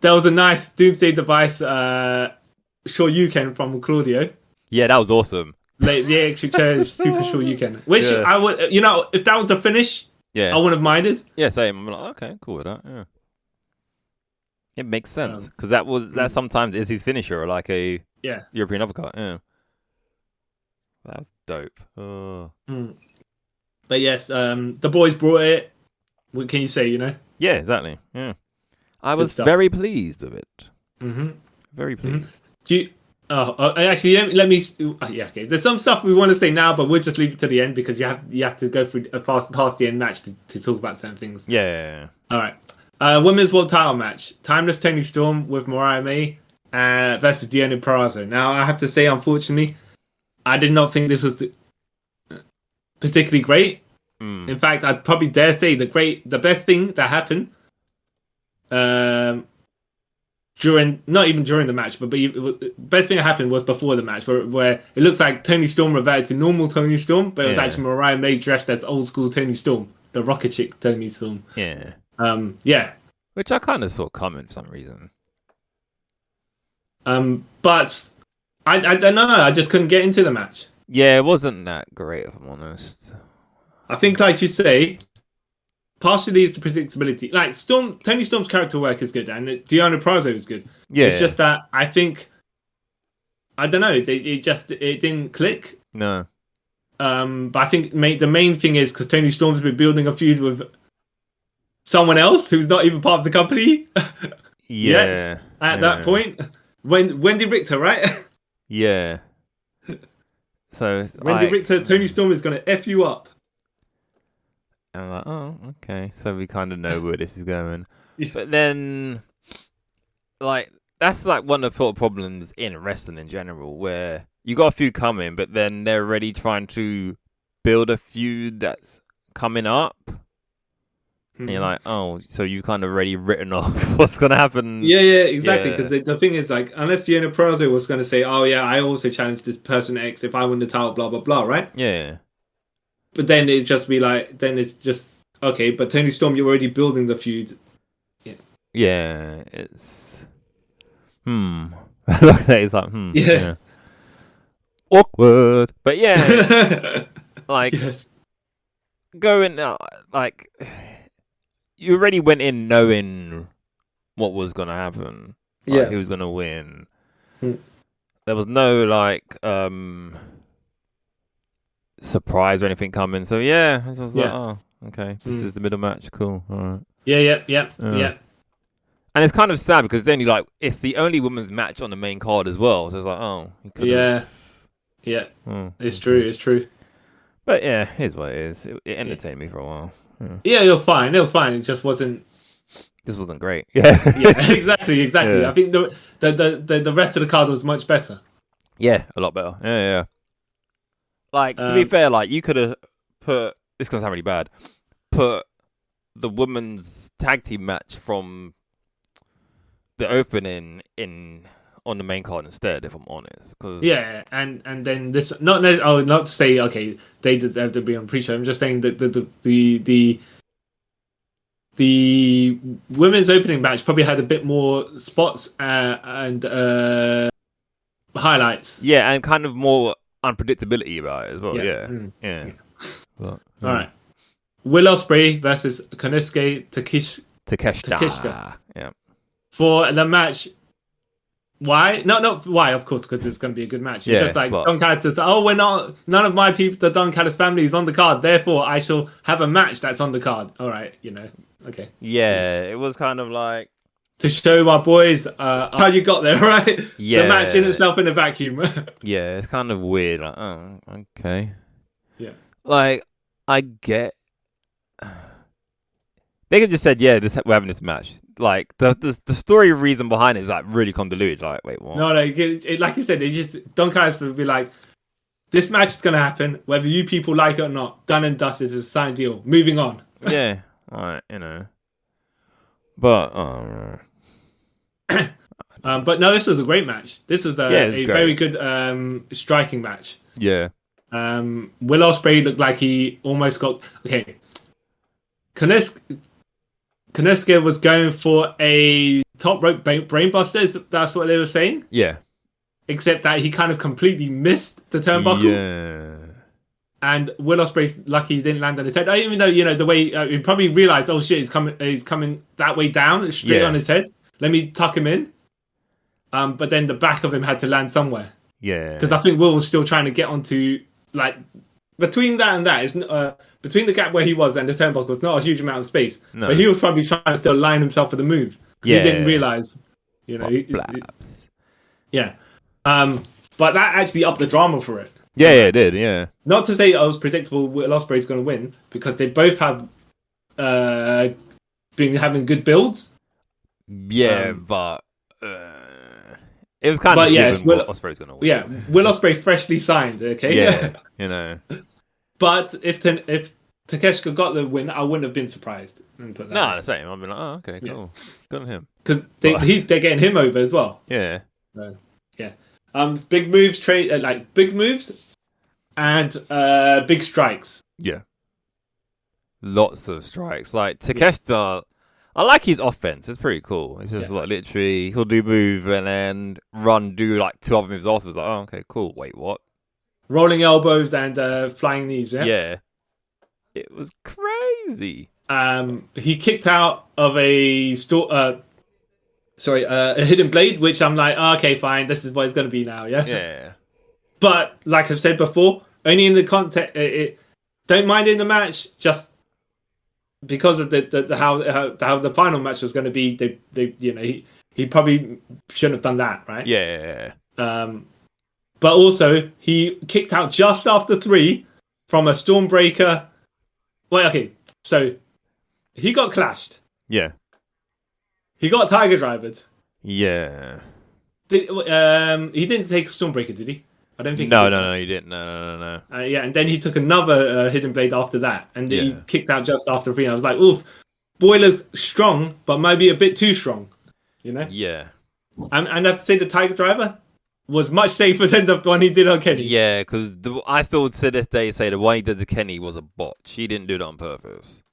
There was a nice Doomsday Device Shoryuken from Claudio. Yeah, that was awesome. Like the extra chair super Shoryuken, which I would, if that was the finish, I wouldn't have minded. Yeah, same. I'm like, okay, cool with that. Yeah, it makes sense, because that sometimes is his finisher, like a European uppercut. Yeah, that was dope. But yes, the boys brought it. What can you say? Yeah, exactly. Yeah, I was very pleased with it. Mm-hmm. Very pleased. Do you? Actually, let me. Yeah, okay. There's some stuff we want to say now, but we'll just leave it to the end because you have to go through past the end match to talk about certain things. Yeah. All right. Women's World Title match: Timeless Toni Storm with Mariah May versus Deonna Purrazzo. Now, I have to say, unfortunately, I did not think this was particularly great. In fact, I'd probably dare say the best thing that happened not even during the match, but the best thing that happened was before the match, where it looks like Toni Storm reverted to normal Toni Storm, but it was actually Mariah May dressed as old school Toni Storm, the rocker chick Toni Storm. Yeah. Yeah. Which I kind of saw coming for some reason. But I don't know. I just couldn't get into the match. Yeah, it wasn't that great, if I'm honest. I think, like you say, partially it's the predictability. Like Toni Storm's character work is good, and Deonna Purrazzo is good. Yeah, it's just that I think I don't know. It didn't click. No. But I think the main thing is because Toni Storm's been building a feud with someone else who's not even part of the company. Yeah. At that point, Wendy Richter, right? Yeah. So Wendy Richter, Toni Storm is gonna F you up. I'm like, oh, okay. So we kind of know where this is going. Yeah. But then, like, that's like one of the sort of problems in wrestling in general, where you got a feud coming, but then they're already trying to build a feud that's coming up. And you're like, oh, so you've kind of already written off what's going to happen. Yeah, exactly. Because the thing is, like, unless Deonna Purrazzo was going to say, oh, yeah, I also challenged this person X if I win the title, blah, blah, blah, right? Yeah. But then it'd just be like, then it's just, okay, but Toni Storm, you're already building the feud. Yeah. Yeah, it's... Look at that, it's like, Yeah. Awkward. But yeah, like, yes. going, like, you already went in knowing what was going to happen. Like, who was going to win. There was no, like, surprise or anything coming. So yeah, I was just like, oh, okay, this is the middle match. Cool. All right. Yeah. And it's kind of sad because then it's the only women's match on the main card as well. So it's like, oh, yeah. It's true. But yeah, here's what it is. It entertained me for a while. Yeah, it was fine. It just wasn't. This wasn't great. Yeah. Exactly. Yeah. I think the rest of the card was much better. Yeah, a lot better. Yeah. Like, to be fair, like, you could have put... This is going to sound really bad. Put the women's tag team match from the opening on the main card instead, if I'm honest. Yeah, and then this... Not to say, okay, they deserve to be on pre-show. I'm just saying that the women's opening match probably had a bit more spots and highlights. Yeah, and kind of more unpredictability about it as well. Yeah. But, all right. Will Ospreay versus Konosuke Takeshita. Yeah. For the match. Why? Not why, of course, because it's going to be a good match. It's just like Don Callis says, none of my people, the Don Callis family is on the card, therefore I shall have a match that's on the card. All right, okay. Yeah, it was kind of like... To show my boys how you got there, right? Yeah. The match in itself in a vacuum. Yeah, it's kind of weird. Like, oh, okay. Yeah. Like, I get... They could just said, yeah, we're having this match. Like, the story reason behind it is, like, really convoluted. Like, wait, what? No, like you said, Don Callis would be like, this match is going to happen, whether you people like it or not. Done and dusted. It's a signed deal. Moving on. Yeah, alright, But, but no, this was a great match. This was a very good striking match. Yeah. Will Ospreay looked like he almost got... Okay. Konosuke was going for a top rope brainbuster. That's what they were saying. Yeah. Except that he kind of completely missed the turnbuckle. Yeah. And Will Ospreay's lucky he didn't land on his head. Even though, the way he probably realized, oh shit, he's coming that way down, straight on his head. Let me tuck him in. But then the back of him had to land somewhere. Yeah. Because I think Will was still trying to get onto, like, between that and that is between the gap where he was and the turnbuckle was not a huge amount of space. No. But he was probably trying to still line himself for the move. Yeah. He didn't realize, yeah. But that actually upped the drama for it. Yeah, it did. Yeah. Not to say it was predictable Will Ospreay's going to win, because they both have been having good builds. Yeah, but it was kind of given Will Ospreay's going to win. Yeah, Will Ospreay freshly signed. Okay. Yeah, you know. But if Takeshita got the win, I wouldn't have been surprised. No, the same. I'd be like, oh, okay, cool. Good on him. Because they're getting him over as well. Yeah. Yeah. Big moves, big moves, and big strikes. Yeah. Lots of strikes. Like Takeshita, I like his offense. It's pretty cool. It's just like literally he'll do move and then do like 2 other moves afterwards. Like, oh, okay, cool. Wait, what? Rolling elbows and flying knees. Yeah. Yeah. It was crazy. He kicked out of a hidden blade, which I'm like, oh, okay, fine. This is what it's going to be now. Yeah. Yeah. But like I said before, only in the context. Don't mind in the match, just because of the how the final match was going to be. He probably shouldn't have done that, right? Yeah. But also he kicked out just after 3 from a Stormbreaker. Well, okay, so he got clashed. Yeah. He got Tiger Drivered. Yeah. He didn't take Stormbreaker, did he? I don't think. No, he didn't. No. Yeah, and then he took another hidden blade after that, and he kicked out just after 3. I was like, oof, Boiler's strong, but maybe a bit too strong, you know? Yeah. And I have to say the Tiger Driver was much safer than the one he did on Kenny. Yeah, because I still to this day say the one he did to Kenny was a botch. He didn't do it on purpose.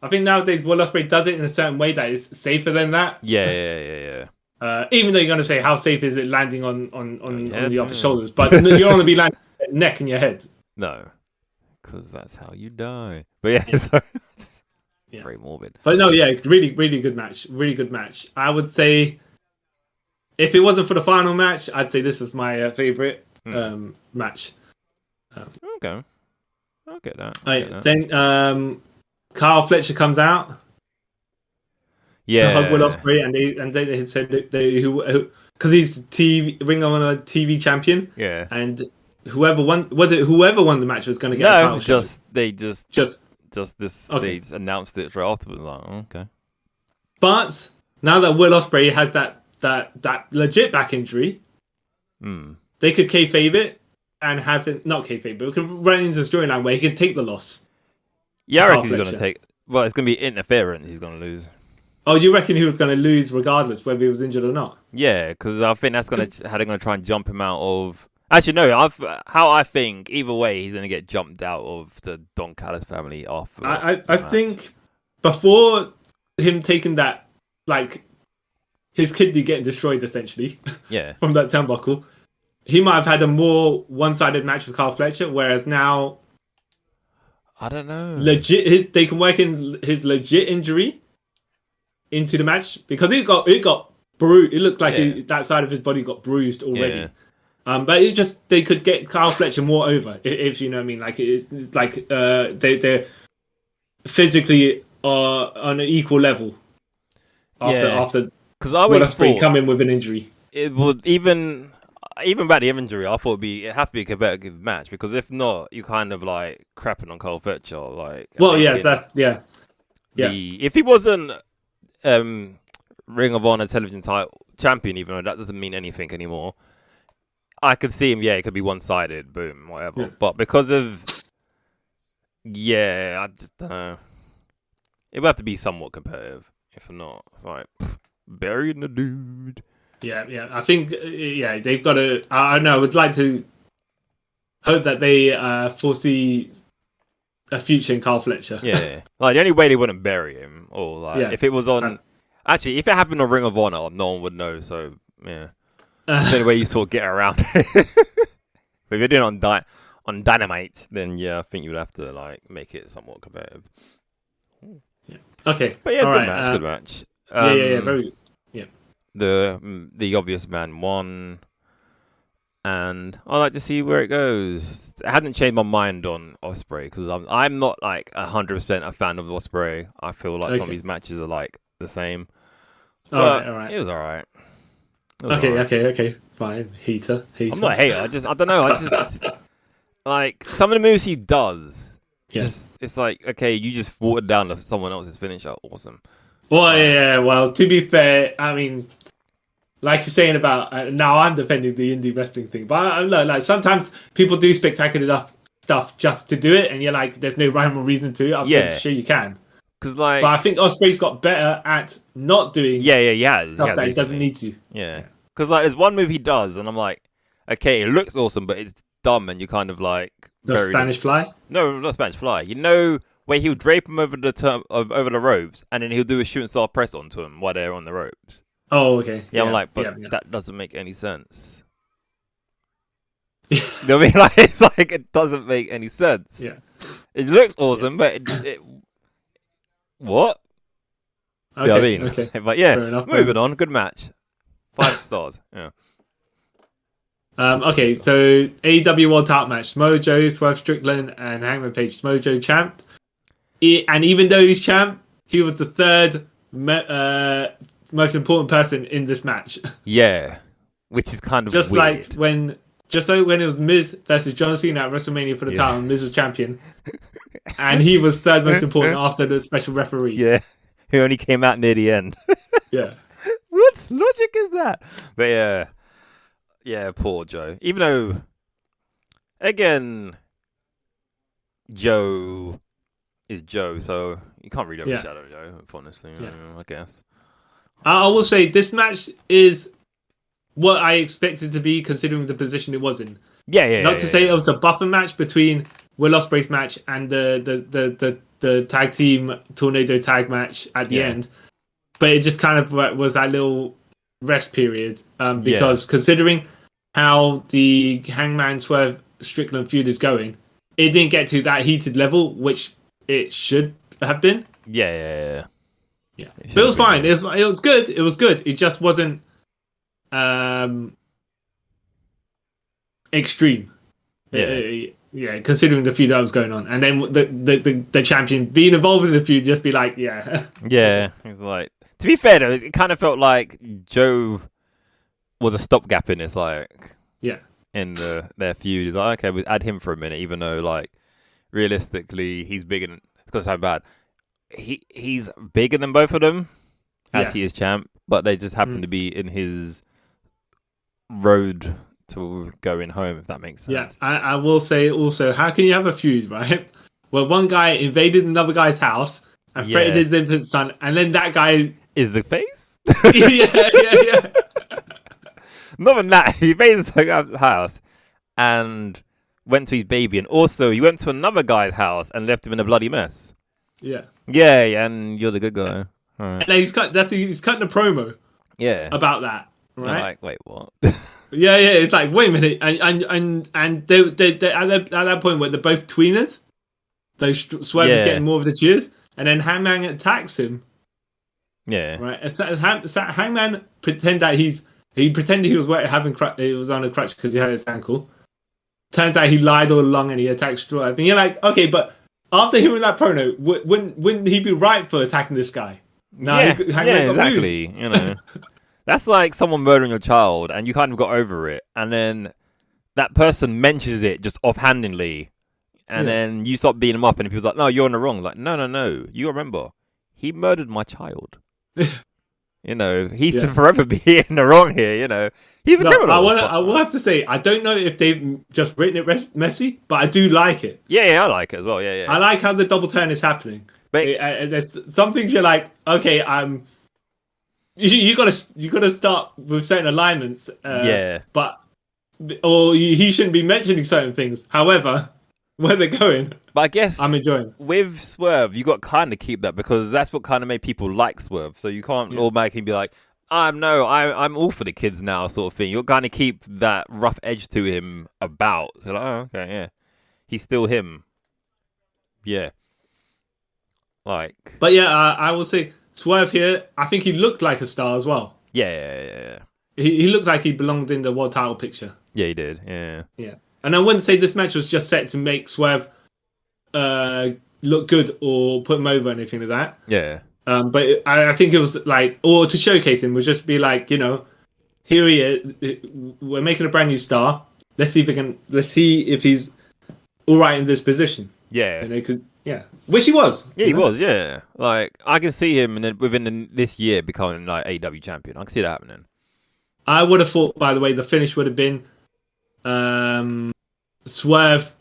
I think nowadays Will Ospreay does it in a certain way that is safer than that. Yeah. Even though you're going to say how safe is it landing on the upper shoulders, but you don't want to be landing on your neck and your head. No, because that's how you die. But yeah, so very morbid. But no, yeah, really, really good match. Really good match. I would say if it wasn't for the final match, I'd say this was my favorite match. Okay, I'll get that. Then Kyle Fletcher comes out. Yeah, to hug Will Ospreay, and they said because he's Ring of Honor TV champion. Yeah, and whoever won the match was going to get. They announced it right afterwards. Like, okay. But now that Will Ospreay has that legit back injury, they could kayfabe it and have it not kayfabe, but we could run into a storyline where he can take the loss. Yeah, I reckon he's going to take. Well, it's going to be interference. He's going to lose. Oh, you reckon he was going to lose regardless whether he was injured or not? Yeah, because I think that's how they're going to try and jump him out of. Actually, no. I think either way he's going to get jumped out of the Don Callis family after. I think before him taking that, like his kidney getting destroyed essentially. Yeah. From that turnbuckle, he might have had a more one-sided match with Kyle Fletcher, whereas now, I don't know. They can work in his legit injury into the match because it got bruised. It looked like that side of his body got bruised already. Yeah. But they could get Kyle Fletcher more over if you know what I mean. Like it's like they're physically on an equal level after because I always thought come in with an injury. It would even about the injury. I thought it has to be a competitive match because if not, you kind of like crapping on Kyle Fletcher. Like, well, yes, that's yeah. If he wasn't Ring of Honor television title champion, even though that doesn't mean anything anymore, I could see him. Yeah, it could be one-sided. Boom, whatever. Yeah. But because of I just don't know. It would have to be somewhat competitive. If not, it's like burying the dude. Yeah. I think they've got to. I don't know. I would like to hope that they foresee a future in Kyle Fletcher. Yeah, like the only way they wouldn't bury him, or like if it was on. Actually, if it happened on Ring of Honor, no one would know. So yeah, that's the only way you sort of get around it. But if you're doing it on Dynamite, then yeah, I think you'd have to like make it somewhat competitive. Yeah. Okay. But yeah, it's a good match. Very good. Yeah. The obvious man won. and I like to see where it goes. I hadn't changed my mind on Ospreay because I'm not like 100% a fan of Ospreay. I feel like some of these matches are like the same. All right. It was all right. Okay. Fine. Heater. I'm not a hater. I don't know. I just like some of the moves he does. Yeah. Just it's like okay, you just watered down someone else's finisher. Awesome. Well, yeah. Well, to be fair, I mean, like you're saying about now, I'm defending the indie wrestling thing, but I know like sometimes people do spectacular stuff just to do it, and you're like, there's no rhyme or reason to it. I'm pretty sure you can. Because like, but I think Ospreay's got better at not doing. Yeah. Stuff that he doesn't need to. Yeah. Because like, there's one move he does, and I'm like, okay, it looks awesome, but it's dumb, and you kind of like the Spanish fly. No, not Spanish fly. You know where he'll drape him over the ropes, and then he'll do a shooting star press onto him while they're on the ropes. Oh, okay. Yeah, I'm like, but that doesn't make any sense. You know what I mean? Like, it's like it doesn't make any sense. Yeah. It looks awesome, but it what? Okay, you know what I mean? Okay. But yeah, moving on. Good match. 5 stars. Yeah. Okay, so AEW World Title match: Samoa Joe, Swerve Strickland, and Hangman Page. Samoa Joe champ, and even though he's champ, he was the third most important person in this match. Yeah, which is kind of just weird. like when it was Miz versus John Cena at WrestleMania for the title, Miz was champion, and he was third most important after the special referee. Yeah, who only came out near the end. Yeah. What logic is that? But yeah, poor Joe. Even though, again, Joe is Joe, so you can't really overshadow Joe, honestly, I guess. I will say this match is what I expected to be, considering the position it was in. Not to say it was a buffer match between Will Ospreay's match and the tag team tornado tag match at the end, but it just kind of was that little rest period because considering how the Hangman Swerve Strickland feud is going, it didn't get to that heated level, which it should have been. Yeah. But it was fine. It was good. It was good. It just wasn't extreme. Considering the feud that was going on, and then the champion being involved in the feud, just be like, yeah. It was like, to be fair though, it kind of felt like Joe was a stopgap in this, like, in their feud. He's like, okay, we'll add him for a minute, even though like realistically he's bigger than. It's gonna sound bad. He's bigger than both of them, as he is champ, but they just happen to be in his road to going home, if that makes sense. Yeah, I will say also, how can you have a feud, right, where one guy invaded another guy's house and threatened his infant son, and then that guy is the face? yeah. Not even that, he invaded his house and went to his baby, and also he went to another guy's house and left him in a bloody mess. Yeah, and you're the good guy. All right. And he's cutting a promo. Yeah, about that, right? You're like, wait, what? Yeah. It's like, wait a minute, and they at that point where they're both tweeners, those Swerve is getting more of the cheers, and then Hangman attacks him. Yeah, right. Hangman pretended he was he was on a crutch because he hurt his ankle. Turns out he lied all along and he attacked Swerve. And you're like, okay, but after hearing that promo, wouldn't he be right for attacking this guy? No, exactly. You know, that's like someone murdering your child, and you kind of got over it, and then that person mentions it just offhandedly, and then you stop beating him up, and people are like, "No, you're in the wrong." Like, no, you remember, he murdered my child. You know, he should forever be in the wrong here. You know, he's a criminal. I will have to say, I don't know if they've just written it messy, but I do like it. Yeah, I like it as well. Yeah. I like how the double turn is happening. But there's some things you're like, okay, you gotta start with certain alignments. He shouldn't be mentioning certain things. However, where they're going, but I guess I'm enjoying. With Swerve, you got to kind of keep that because that's what kind of made people like Swerve. So you can't automatically be like, I'm all for the kids now, sort of thing. You'll kind of keep that rough edge to him about. So like, oh, okay, yeah, he's still him. Yeah. But I will say Swerve here. I think he looked like a star as well. Yeah. he looked like he belonged in the world title picture. Yeah, he did. Yeah. Yeah. And I wouldn't say this match was just set to make Swerve look good or put him over or anything like that. Yeah. But I think it was like, or to showcase him, would just be like, here he is. We're making a brand new star. Let's see if he's all right in this position. Yeah. Which he was. Yeah, he was. Yeah. Like I can see him, and then within this year becoming like AEW champion. I can see that happening. I would have thought, by the way, the finish would have been Swerve.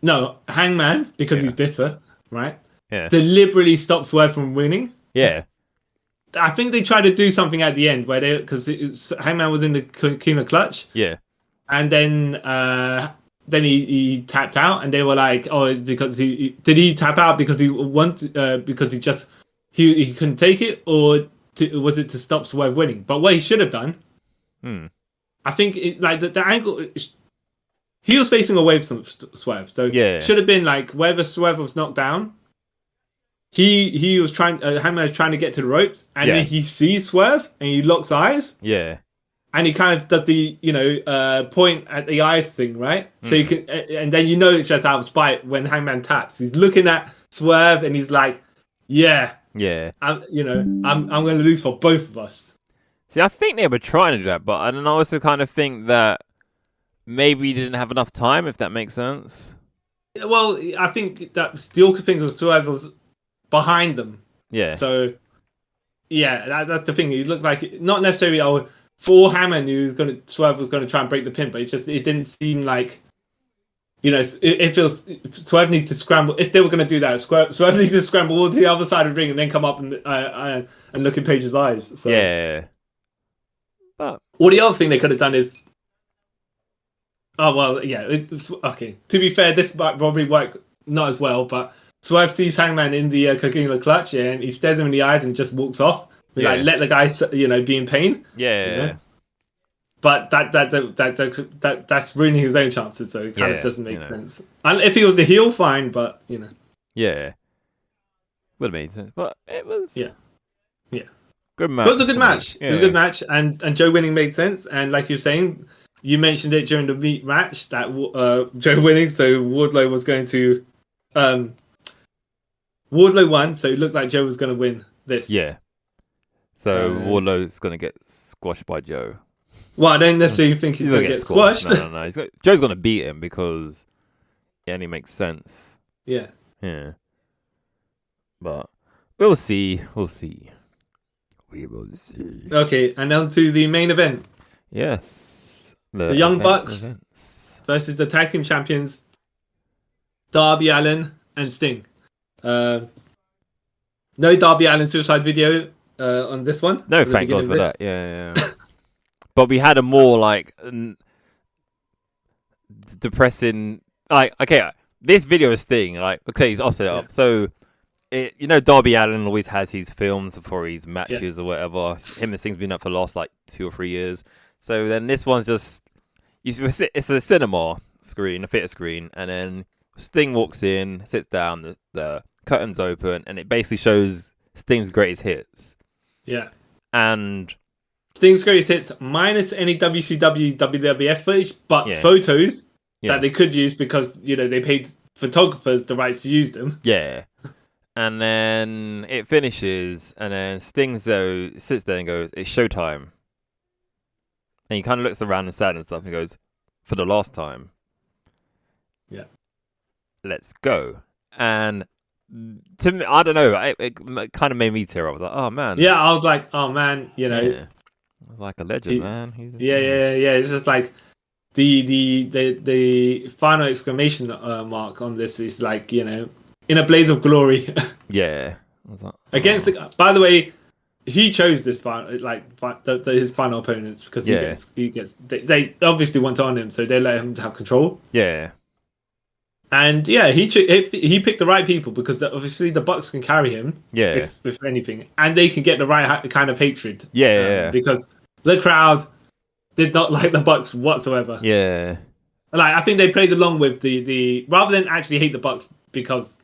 No, Hangman, because he's bitter, right? Yeah. Deliberately stopped Swerve from winning. Yeah. I think they tried to do something at the end where because Hangman was in the King of Clutch. Yeah. And then he tapped out, and they were like, "Oh, it's because did he tap out because he because he couldn't take it, or was it to stop Swerve winning?" But what he should have done, I think, the angle, he was facing away from Swerve, so should have been like wherever Swerve was knocked down. He was trying. Hangman was trying to get to the ropes, and then he sees Swerve, and he locks eyes. Yeah. And he kind of does the, point at the eyes thing, right? So you can, and then it's just out of spite when Hangman taps. He's looking at Swerve, and he's like, "Yeah, I'm going to lose for both of us." See, I think they were trying to do that, but I also kind of think that maybe he didn't have enough time, if that makes sense. Well, I think that the awkward thing was Swerve was behind them. Yeah. So, that's the thing. He looked like not necessarily. For Hammond, Swerve was going to try and break the pin, but it didn't seem like, it feels Swerve needs to scramble. If they were going to do that, Swerve needs to scramble all to the other side of the ring and then come up and look in Page's eyes. So. Yeah. But the other thing they could have done is, it's okay. To be fair, this might probably work not as well, but Swerve sees Hangman in the Coquina Clutch, and he stares him in the eyes and just walks off. Like, let the guy, be in pain. Yeah. But that's ruining his own chances, so it kind of doesn't make sense. And if he was the heel, fine, but Yeah. Would have made sense. But it was good match. It was a good match. It was a good match, and Joe winning made sense. And like you're saying, you mentioned it during the meat match that Joe winning, so Wardlow was going to Wardlow won, so it looked like Joe was going to win this. Yeah. So Wardlow's going to get squashed by Joe. Well, I don't necessarily think he's going to get squashed. No. Joe's going to beat him because it only makes sense. Yeah. Yeah. But we'll see. We will see. Okay, and on to the main event. Yes. The Young Bucks versus the Tag Team Champions, Darby Allin and Sting. No Darby Allin suicide video on this one. No, thank God for that. Yeah. But we had a more depressing. This video is Sting. I'll set it up. So, Darby Allin always has his films for his matches or whatever. Him and Sting's been up for the last 2 or 3 years. So then this one's just it's a cinema screen, a theater screen, and then Sting walks in, sits down, the curtains open, and it basically shows Sting's greatest hits. Yeah. And Sting's greatest hits minus any WCW, WWF footage, but photos that they could use because, they paid photographers the rights to use them. Yeah. And then it finishes, and then Sting sits there and goes, "It's showtime." And he kind of looks around and sad and stuff and goes, "For the last time. Yeah. Let's go." And to me, I don't know, it kind of made me tear up. I was like, "Oh man." Yeah, I was like, "Oh man," Yeah. Like a legend, man. Yeah. It's just like the final exclamation mark on this is like, in a blaze of glory. Yeah. I was like, against by the way, he chose this final, his final opponents because he gets they obviously want on him, so they let him have control. Yeah. And he picked the right people because obviously the Bucks can carry him. Yeah. If anything, and they can get the right kind of hatred. Yeah. Because the crowd did not like the Bucks whatsoever. Yeah. I think they played along with the rather than actually hate the Bucks because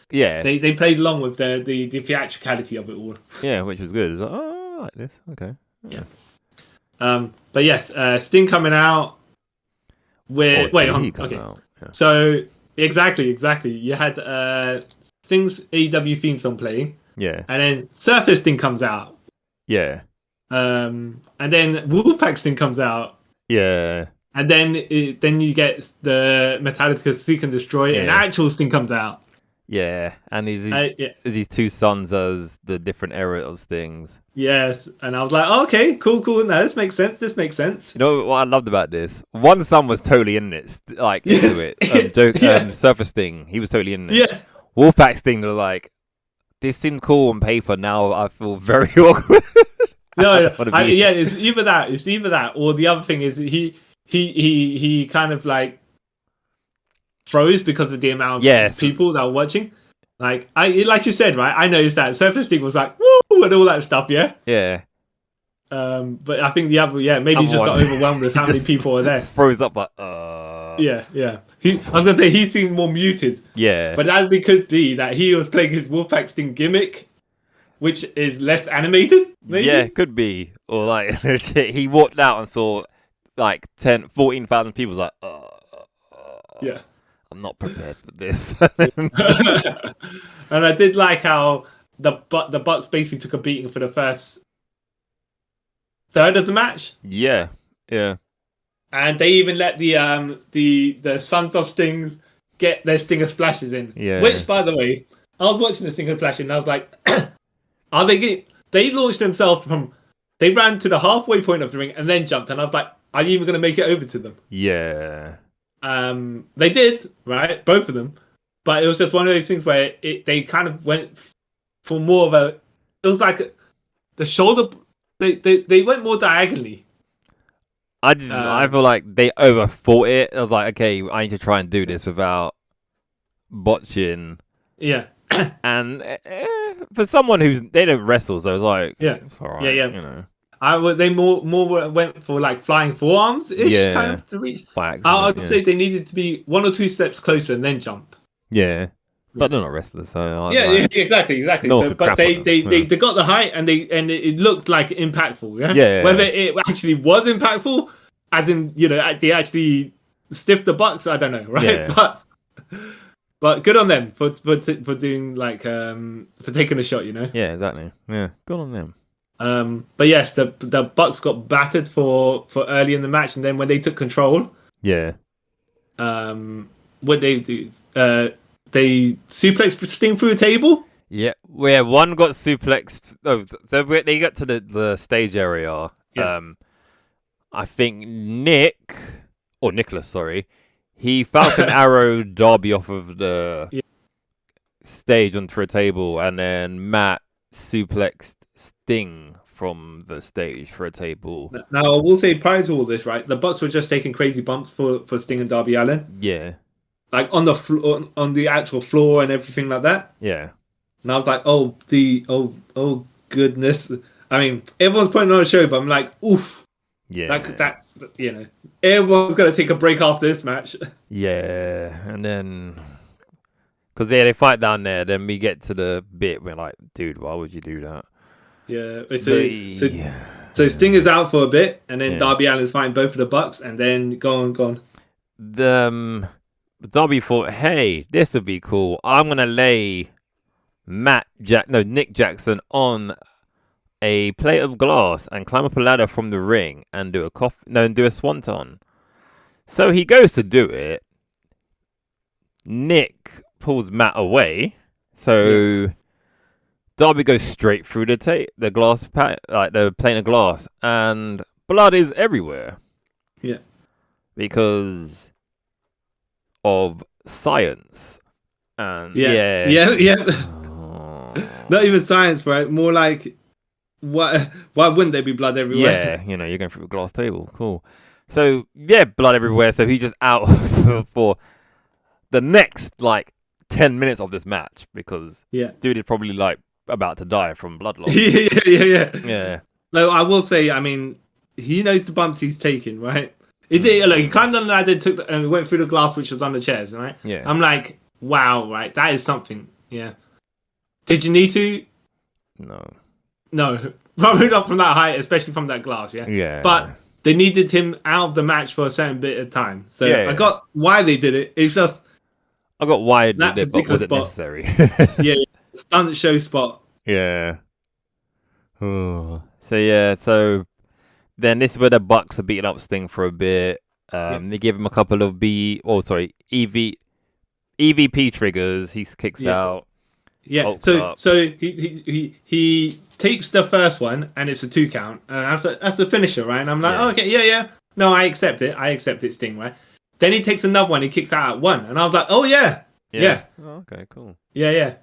they played along with the theatricality of it all. Yeah, which was good. It was like, I like this. Okay. Yeah. But yes, Sting coming out. Okay. Out? Yeah. So exactly. You had Sting's AEW theme song playing. Yeah. And then Surface Sting comes out. Yeah. And then Wolfpack Sting comes out. Yeah. And then you get the Metallica Seek and Destroy, and actual Sting comes out. Yeah, and these two sons as the different era of Stings. Yes, and I was like, oh, okay, cool. No, this makes sense. You know what I loved about this? One son was totally in it, like into it. Surfer Sting, he was totally in it. Yeah. Wolfpack Sting, they're like, this seemed cool on paper. Now I feel very awkward. It's either that, or the other thing is he kind of like froze because of the amount of people that were watching. Like you said, right? I noticed that Surface Sting was like woo and all that stuff. Yeah. Yeah. But I think the other, maybe he just got overwhelmed with how many people were there. Froze up like, Yeah. I was gonna say he seemed more muted. Yeah. But that could be that he was playing his Wolfpack Sting gimmick, which is less animated. Maybe? Yeah, could be. Or like he walked out and saw like 14,000 people. Was like, yeah. I'm not prepared for this. And I did like how the Bucks basically took a beating for the first third of the match. Yeah. And they even let the Sons of Stings get their Stinger splashes in. Yeah. Which, by the way, I was watching the Stinger splash and I was like, are they? They launched themselves from. They ran to the halfway point of the ring and then jumped, and I was like, are you even going to make it over to them? Yeah. They did, right? Both of them. But it was just one of those things where they kind of went for more of a... It was like the shoulder... They went more diagonally. I feel like they overthought it. I was like, okay, I need to try and do this without botching. Yeah. And for someone they don't wrestle, so I was like, it's all right. Yeah. You know. They more went for like flying forearms ish kind of to reach. I would say they needed to be 1 or 2 steps closer and then jump. Yeah, but they're not wrestlers, so exactly. No, so, but they got the height and it looked like impactful. Yeah. Whether it actually was impactful, as in they actually stiffed the Bucks, I don't know, right? Yeah. But good on them for doing like for taking a shot, Yeah, exactly. Yeah, good on them. But yes, the Bucks got battered for early in the match, and then when they took control, what they do? They suplexed Sting through a table. Yeah, where one got suplexed. Oh, so they got to the stage area. Yeah. I think Nicholas, sorry, he Falcon Arrow Darby off of the stage onto a table, and then Matt suplexed Sting from the stage for a table. Now, I will say prior to all this, right, the Bucks were just taking crazy bumps for Sting and Darby Allin. Yeah. Like on the floor, on the actual floor and everything like that. Yeah. And I was like, oh goodness. I mean, everyone's putting on a show, but I'm like, oof. Yeah. That everyone's gonna take a break after this match. Yeah, and then because they fight down there, then we get to the bit where like, dude, why would you do that? Yeah. So Sting is out for a bit, and then Darby Allin's fighting both of the Bucks, and then go on. Darby thought, hey, this would be cool. I'm gonna lay Nick Jackson on a plate of glass and climb up a ladder from the ring and do a swanton. So he goes to do it. Nick pulls Matt away, so Darby goes straight through the glass like the plate of glass, and blood is everywhere. Yeah, because of science. And Not even science, right? More like why wouldn't there be blood everywhere? Yeah, you're going through a glass table. Cool. So blood everywhere. So he's just out for the next like 10 minutes of this match because dude is probably like about to die from blood loss. Yeah. No, I will say, I mean, he knows the bumps he's taking, right? He climbed on the ladder, and went through the glass, which was on the chairs, right? Yeah. I'm like, wow, right? That is something. Yeah. Did you need to? No. No, probably not from that height, especially from that glass. Yeah. Yeah. But they needed him out of the match for a certain bit of time. So I got why they did it. It's just I got why they that did it, but was it spot, necessary? yeah, stunt show spot. Yeah. Oh. So then this is where the Bucks are beating up Sting for a bit. They give him a couple of EVP triggers. He kicks out. Yeah. So he takes the first one and it's a 2 count. That's the finisher, right? And I'm like, okay, yeah. No, I accept it. Sting, right? Then he takes another one. He kicks out at 1, and I was like, oh yeah. Oh, okay, cool. Yeah.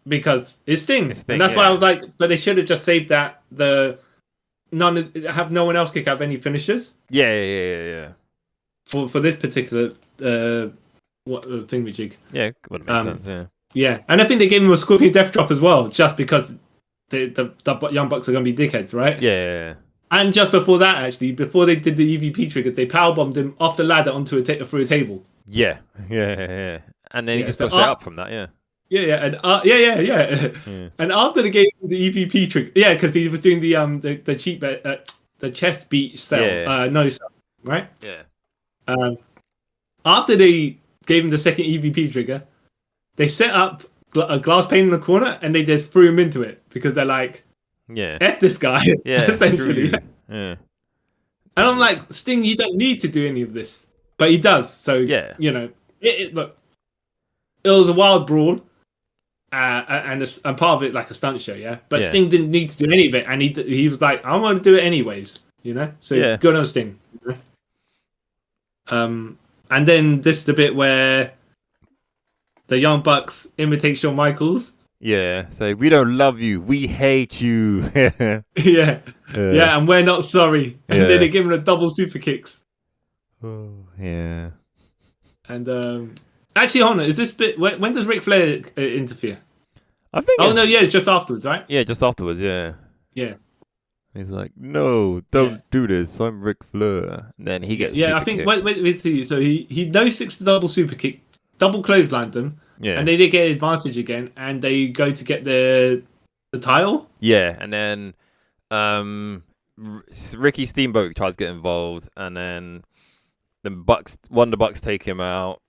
Because it's Sting. And that's why I was like, but they should have just saved that. Have no one else kick out any finishers. Yeah. For this particular thingamajig. Yeah, would make sense. Yeah. Yeah, and I think they gave him a Scorpion Death Drop as well, just because the Young Bucks are going to be dickheads, right? Yeah. And just before that, actually, before they did the EVP triggers, they powerbombed him off the ladder onto through a table. Yeah. And then he just got straight up from that. Yeah. Yeah. And after they gave him the EVP trigger, because he was doing the cheap the chest beat cell, no cell, right? Yeah. After they gave him the second EVP trigger, they set up a glass pane in the corner and they just threw him into it because they're like, F this guy, essentially. Yeah. And I'm like, Sting, you don't need to do any of this, but he does. So look, it was a wild brawl, and part of it like a stunt show, But Sting didn't need to do any of it, and he was like, I'm going to do it anyways, So good on Sting. And then this is the bit where the Young Bucks imitate Shawn Michaels. Yeah, so we don't love you, we hate you. Yeah, and we're not sorry. And then they give him a double super kicks. Oh, yeah. And actually, hold on, is this bit when does Ric Flair interfere? I think. It's just afterwards, right? Yeah, just afterwards. Yeah. He's like, no, don't do this. I'm Ric Flair. And then he gets I think wait. So he no 6 double super kick, double clotheslined them. Yeah. And they did get advantage again, and they go to get the title. Yeah, and then Ricky Steamboat tries to get involved, and then one of the Bucks take him out.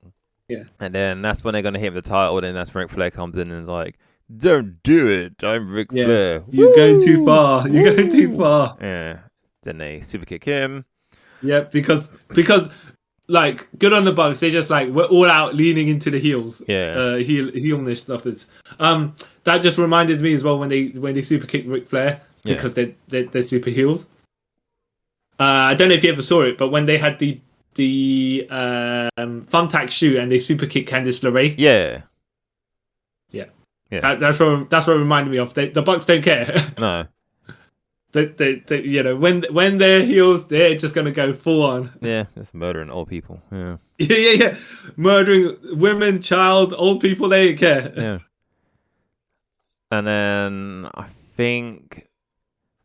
Yeah. And then that's when they're gonna hit him the title, and then that's when Ric Flair comes in and is like, don't do it. I'm Ric Flair. You're going too far. You're going too far. Yeah. Then they super kick him. Yeah, because like, good on the Bucks. They just like, we're all out leaning into the heels. Yeah. Heelness stuff is. That just reminded me as well when they super kicked Ric Flair because they're super heels. I don't know if you ever saw it, but when they had the thumbtack shoe and they super kicked Candice LeRae. Yeah. That's what it reminded me of. The Bucks don't care. No. They when they're heels, they're just gonna go full on. Yeah, it's murdering old people. Yeah. Yeah. Murdering women, child, old people. They don't care. Yeah. And then I think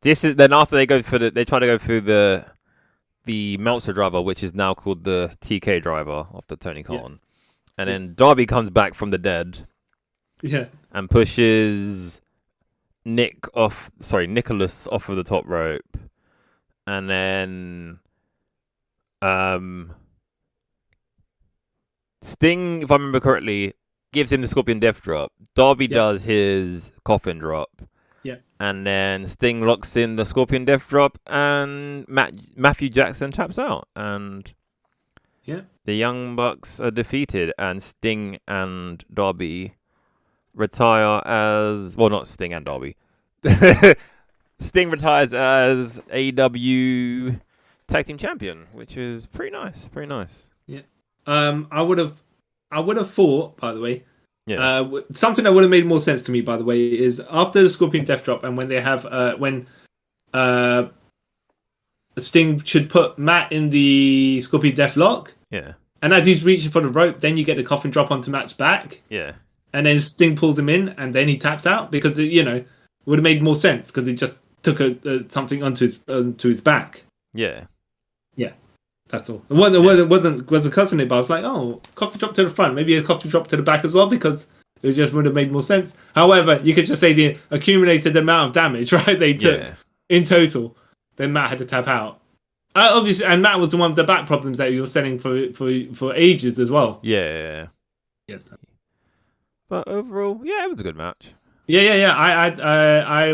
this is then after they try to go through the Meltzer driver, which is now called the TK driver after Tony Khan, and then Darby comes back from the dead. Yeah. And pushes Nicholas off of the top rope. And then Sting, if I remember correctly, gives him the Scorpion Death Drop. Darby does his Coffin Drop. Yeah. And then Sting locks in the Scorpion Death Drop, and Matthew Jackson taps out. And the Young Bucks are defeated, and Sting and Darby retire as not Sting and Darby. Sting retires as AEW Tag Team Champion, which is pretty nice. Yeah. I would have thought, by the way, something that would have made more sense to me, by the way, is after the Scorpion Death Drop and when they have Sting should put Matt in the Scorpion Death Lock. Yeah. And as he's reaching for the rope, then you get the coffin drop onto Matt's back. Yeah. And then Sting pulls him in, and then he taps out because it would have made more sense because he just took something onto his back. Yeah. That's all. It wasn't cussing it, but I was like, oh, coffee drop to the front, maybe a coffee drop to the back as well because It just would have made more sense. However, you could just say the accumulated amount of damage, right? They took in total. Then Matt had to tap out. Obviously, and Matt was the one with the back problems that he was selling for ages as well. Yeah. Yes. But overall, it was a good match. Yeah. I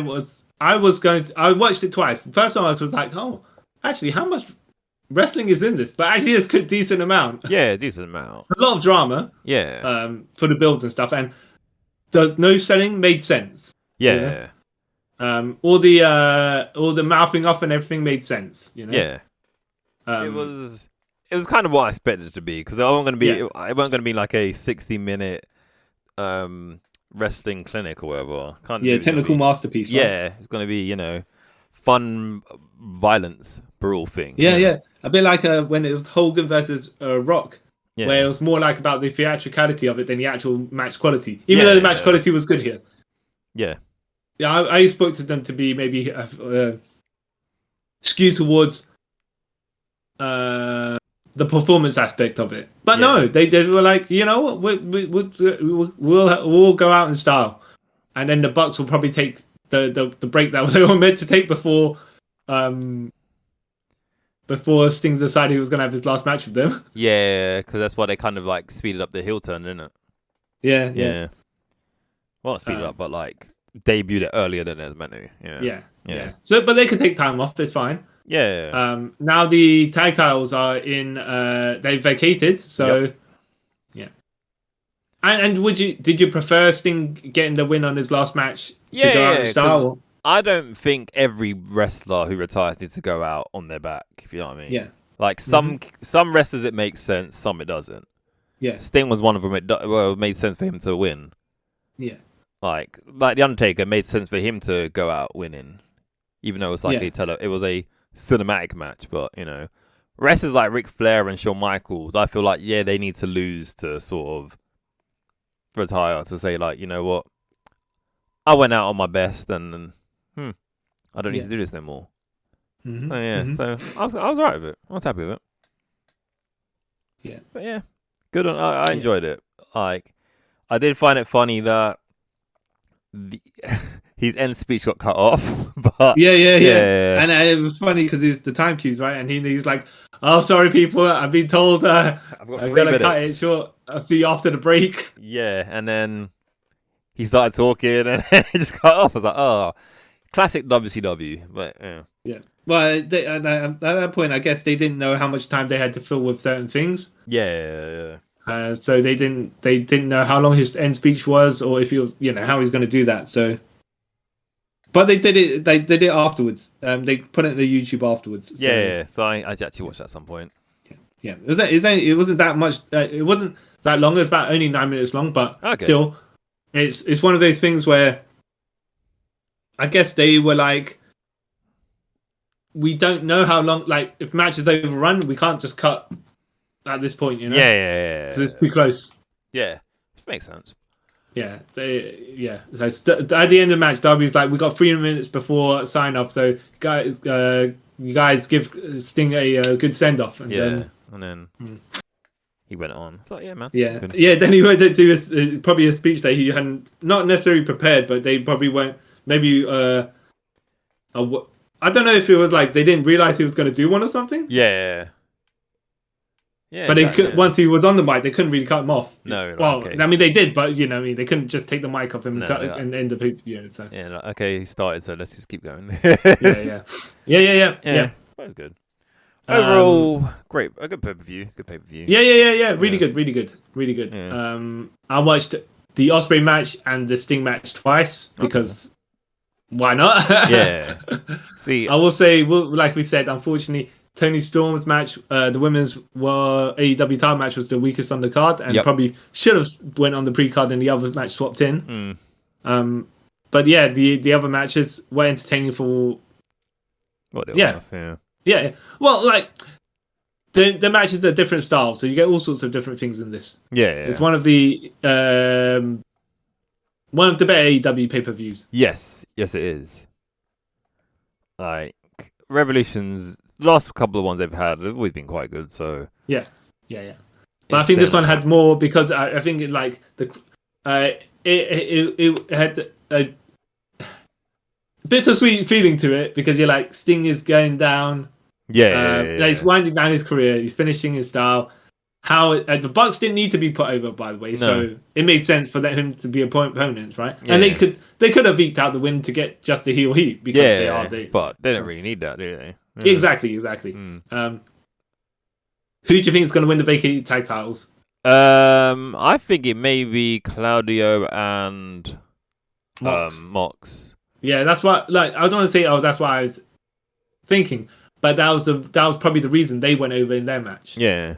watched it twice. The first time I was like, oh, actually, how much wrestling is in this? But actually, it's a decent amount. Yeah, decent amount. A lot of drama. Yeah. For the builds and stuff, and the no selling made sense. Yeah. All the mouthing off and everything made sense. Yeah. It was kind of what I expected it to be, because it wasn't going to be like a 60-minute wrestling clinic or whatever. Technical masterpiece. Right? Yeah, it's going to be fun violence brawl thing. Yeah. A bit like when it was Hogan versus Rock, where it was more like about the theatricality of it than the actual match quality. Even though the match quality was good here. Yeah. Yeah, I spoke to them to be maybe skewed towards the performance aspect of it, but no, they just were like, you know what, we'll go out in style, and then the Bucks will probably take the break that they were meant to take before Sting decided he was going to have his last match with them. Yeah, because that's why they kind of like speeded up the heel turn, didn't it? Yeah. Well, not speeded up, but like debuted it earlier than it was meant to. Yeah. So, but they could take time off. It's fine. Yeah. Now the tag titles are in. They've vacated. So, yeah. And did you prefer Sting getting the win on his last match? To go out in style? I don't think every wrestler who retires needs to go out on their back. If you know what I mean. Yeah. Like some wrestlers, it makes sense. Some it doesn't. Yeah. Sting was one of them. It made sense for him to win. Yeah. Like the Undertaker made sense for him to go out winning, even though it was like it was a cinematic match. But wrestlers like Ric Flair and Shawn Michaels, I feel like they need to lose to sort of retire, to say like, you know what, I went out on my best, and I don't need to do this anymore. So I was alright with it. I was happy with it. Yeah, but good on. I enjoyed it. Like, I did find it funny that his end speech got cut off. But yeah. And it was funny because it's the time cues, right? And he's like, "Oh, sorry, people. I've been told I'm gonna cut it short. I'll see you after the break." Yeah, and then he started talking, and it just cut off. I was like, "Oh, classic WCW." But yeah. Well, at that point, I guess they didn't know how much time they had to fill with certain things. Yeah. So they didn't know how long his end speech was, or if he was, how he's going to do that. So, but they did it. They did it afterwards. They put it on the YouTube afterwards. So, So I actually watched that at some point. Yeah. It wasn't that much. It wasn't that long. It was about only 9 minutes long. But still, it's one of those things where I guess they were like, we don't know how long. Like, if match is overrun, we can't just cut at this point, Yeah. Because it's too close. Yeah, which makes sense. Yeah. So at the end of the match, Darby's like, we got 3 minutes before sign off, so guys, you guys give Sting a good send off. And then he went on. It's like, man. Yeah. Good. Yeah. Then he went to do probably a speech that he hadn't not necessarily prepared, but they probably went maybe I don't know if it was like they didn't realize he was going to do one or something. Yeah. But they could, once he was on the mic, they couldn't really cut him off. No. I mean, they did, but they couldn't just take the mic off him and end the pay. So. Yeah. Okay, he started, so let's just keep going. Yeah. That was good. Overall, great. A good pay-per-view. Yeah. Really good. Yeah. I watched the Ospreay match and the Sting match twice because why not? Yeah. See, I will say, like we said, unfortunately, Tony Storm's match, the women's AEW title match, was the weakest on the card, and probably should have went on the pre-card and the other match swapped in. But the other matches were entertaining for. Yeah. Well, like the matches are different styles, so you get all sorts of different things in this. Yeah. It's one of the better AEW pay-per-views. Yes, it is. Like Revolution's last couple of ones they've had have always been quite good. So yeah. But I think this one had more because I think it it had a bittersweet feeling to it because you're like, Sting is going down. He's winding down his career. He's finishing his style. The Bucks didn't need to be put over, by the way, so it made sense for him to be opponents, right? Yeah. And they could have eked out the win to get just a heel heat because but they don't really need that, do they? Yeah. Exactly. Who do you think is going to win the vacated tag titles? I think it may be Claudio and Mox. Yeah, that's what. Like, I don't want to say, that's what I was thinking, but that was probably the reason they went over in their match. Yeah.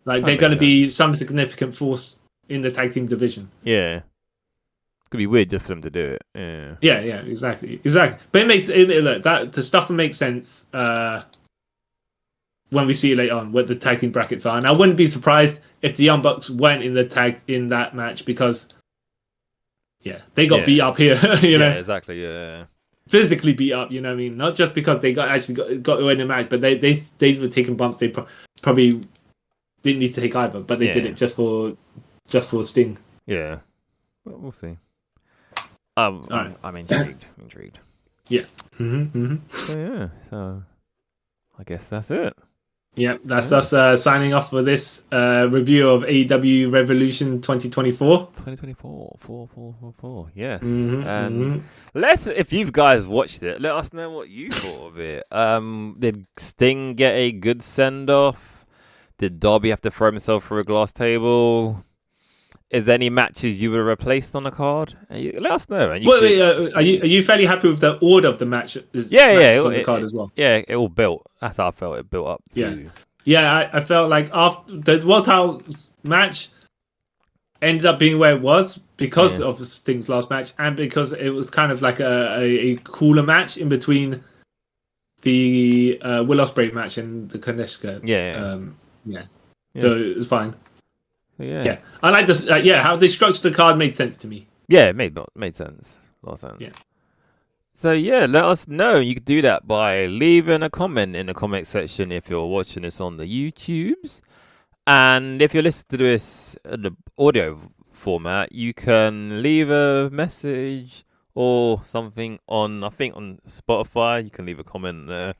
Like, they're going to be some significant force in the tag team division. Yeah. It's going to be weird just for them to do it. Yeah. Yeah, exactly. But it makes look, that the stuff will make sense when we see it later on what the tag team brackets are. And I wouldn't be surprised if the Young Bucks went in that match because they got beat up here, you know. Yeah, exactly, yeah. Physically beat up, you know what I mean? Not just because they got to win the match, but they were taking bumps they probably didn't need to take either, but they did it just for Sting. Yeah, well, we'll see. Right. I'm intrigued. Yeah. So I guess that's it. Yeah, that's us signing off for this review of AEW Revolution 2024. 4. Yes. And if you guys watched it, let us know what you thought of it. Did Sting get a good send off? Did Darby have to throw himself through a glass table? Is there any matches you would have replaced on the card? Let us know. And are you fairly happy with the order of the match? Yeah, on the card as well. Yeah, it all built. That's how I felt. It built up to. Yeah. I felt like after the World Title match ended up being where it was because of Sting's last match, and because it was kind of like a cooler match in between the Will Ospreay match and the Kaneshka. So it was fine. Yeah. I like this. How they structured the card made sense to me. Yeah, it made sense. A lot of sense. Yeah. So let us know. You can do that by leaving a comment in the comment section if you're watching this on the YouTubes, and if you're listening to this in the audio format, you can leave a message or something on Spotify. You can leave a comment there.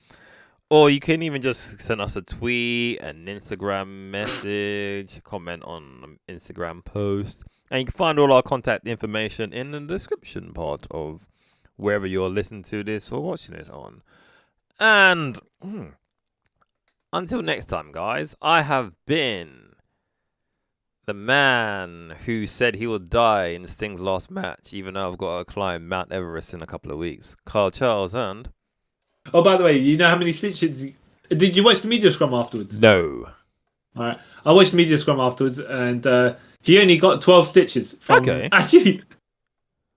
Or you can even just send us a tweet, an Instagram message, comment on an Instagram post. And you can find all our contact information in the description part of wherever you're listening to this or watching it on. And until next time, guys, I have been the man who said he would die in Sting's last match, even though I've got to climb Mount Everest in a couple of weeks. Carl Charles and... Oh, by the way, you know how many stitches... Did you watch the media scrum afterwards? No. All right. I watched the media scrum afterwards, and he only got 12 stitches. Okay. Actually,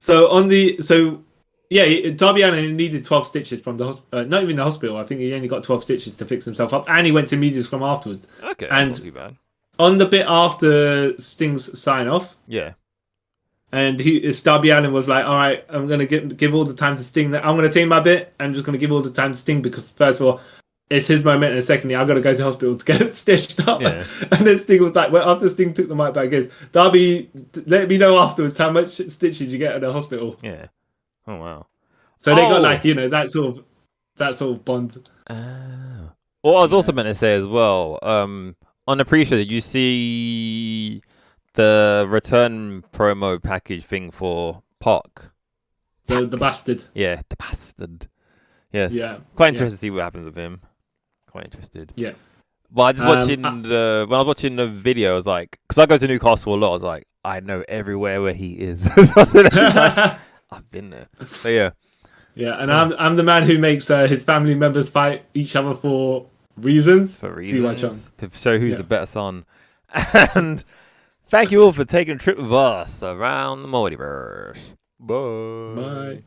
Darby Allin needed 12 stitches from the hospital. Not even the hospital. I think he only got 12 stitches to fix himself up, and he went to media scrum afterwards. Okay, that's not too bad. On the bit after Sting's sign-off... Yeah. And Darby Allin was like, all right, I'm going to give all the time to Sting. I'm going to say my bit. I'm just going to give all the time to Sting because, first of all, it's his moment. And secondly, I've got to go to hospital to get it stitched up. Yeah. And then Sting was like, after Sting took the mic back, he goes, Darby, let me know afterwards how much stitches you get at the hospital. Yeah. Oh, wow. So they got that sort of bond. Well, I was also meant to say as well, on the pre-show, did you see... the return promo package thing for Park? The bastard. Yeah, the bastard. Yes. Yeah. Quite interested to see what happens with him. Quite interested. Yeah. But I just watching when I was watching the video, I was like, because I go to Newcastle a lot, I was like, I know everywhere where he is. I've been there. So yeah. Yeah, and I'm the man who makes his family members fight each other for reasons. To show who's the better son. And thank you all for taking a trip with us around the multiverse. Bye. Bye.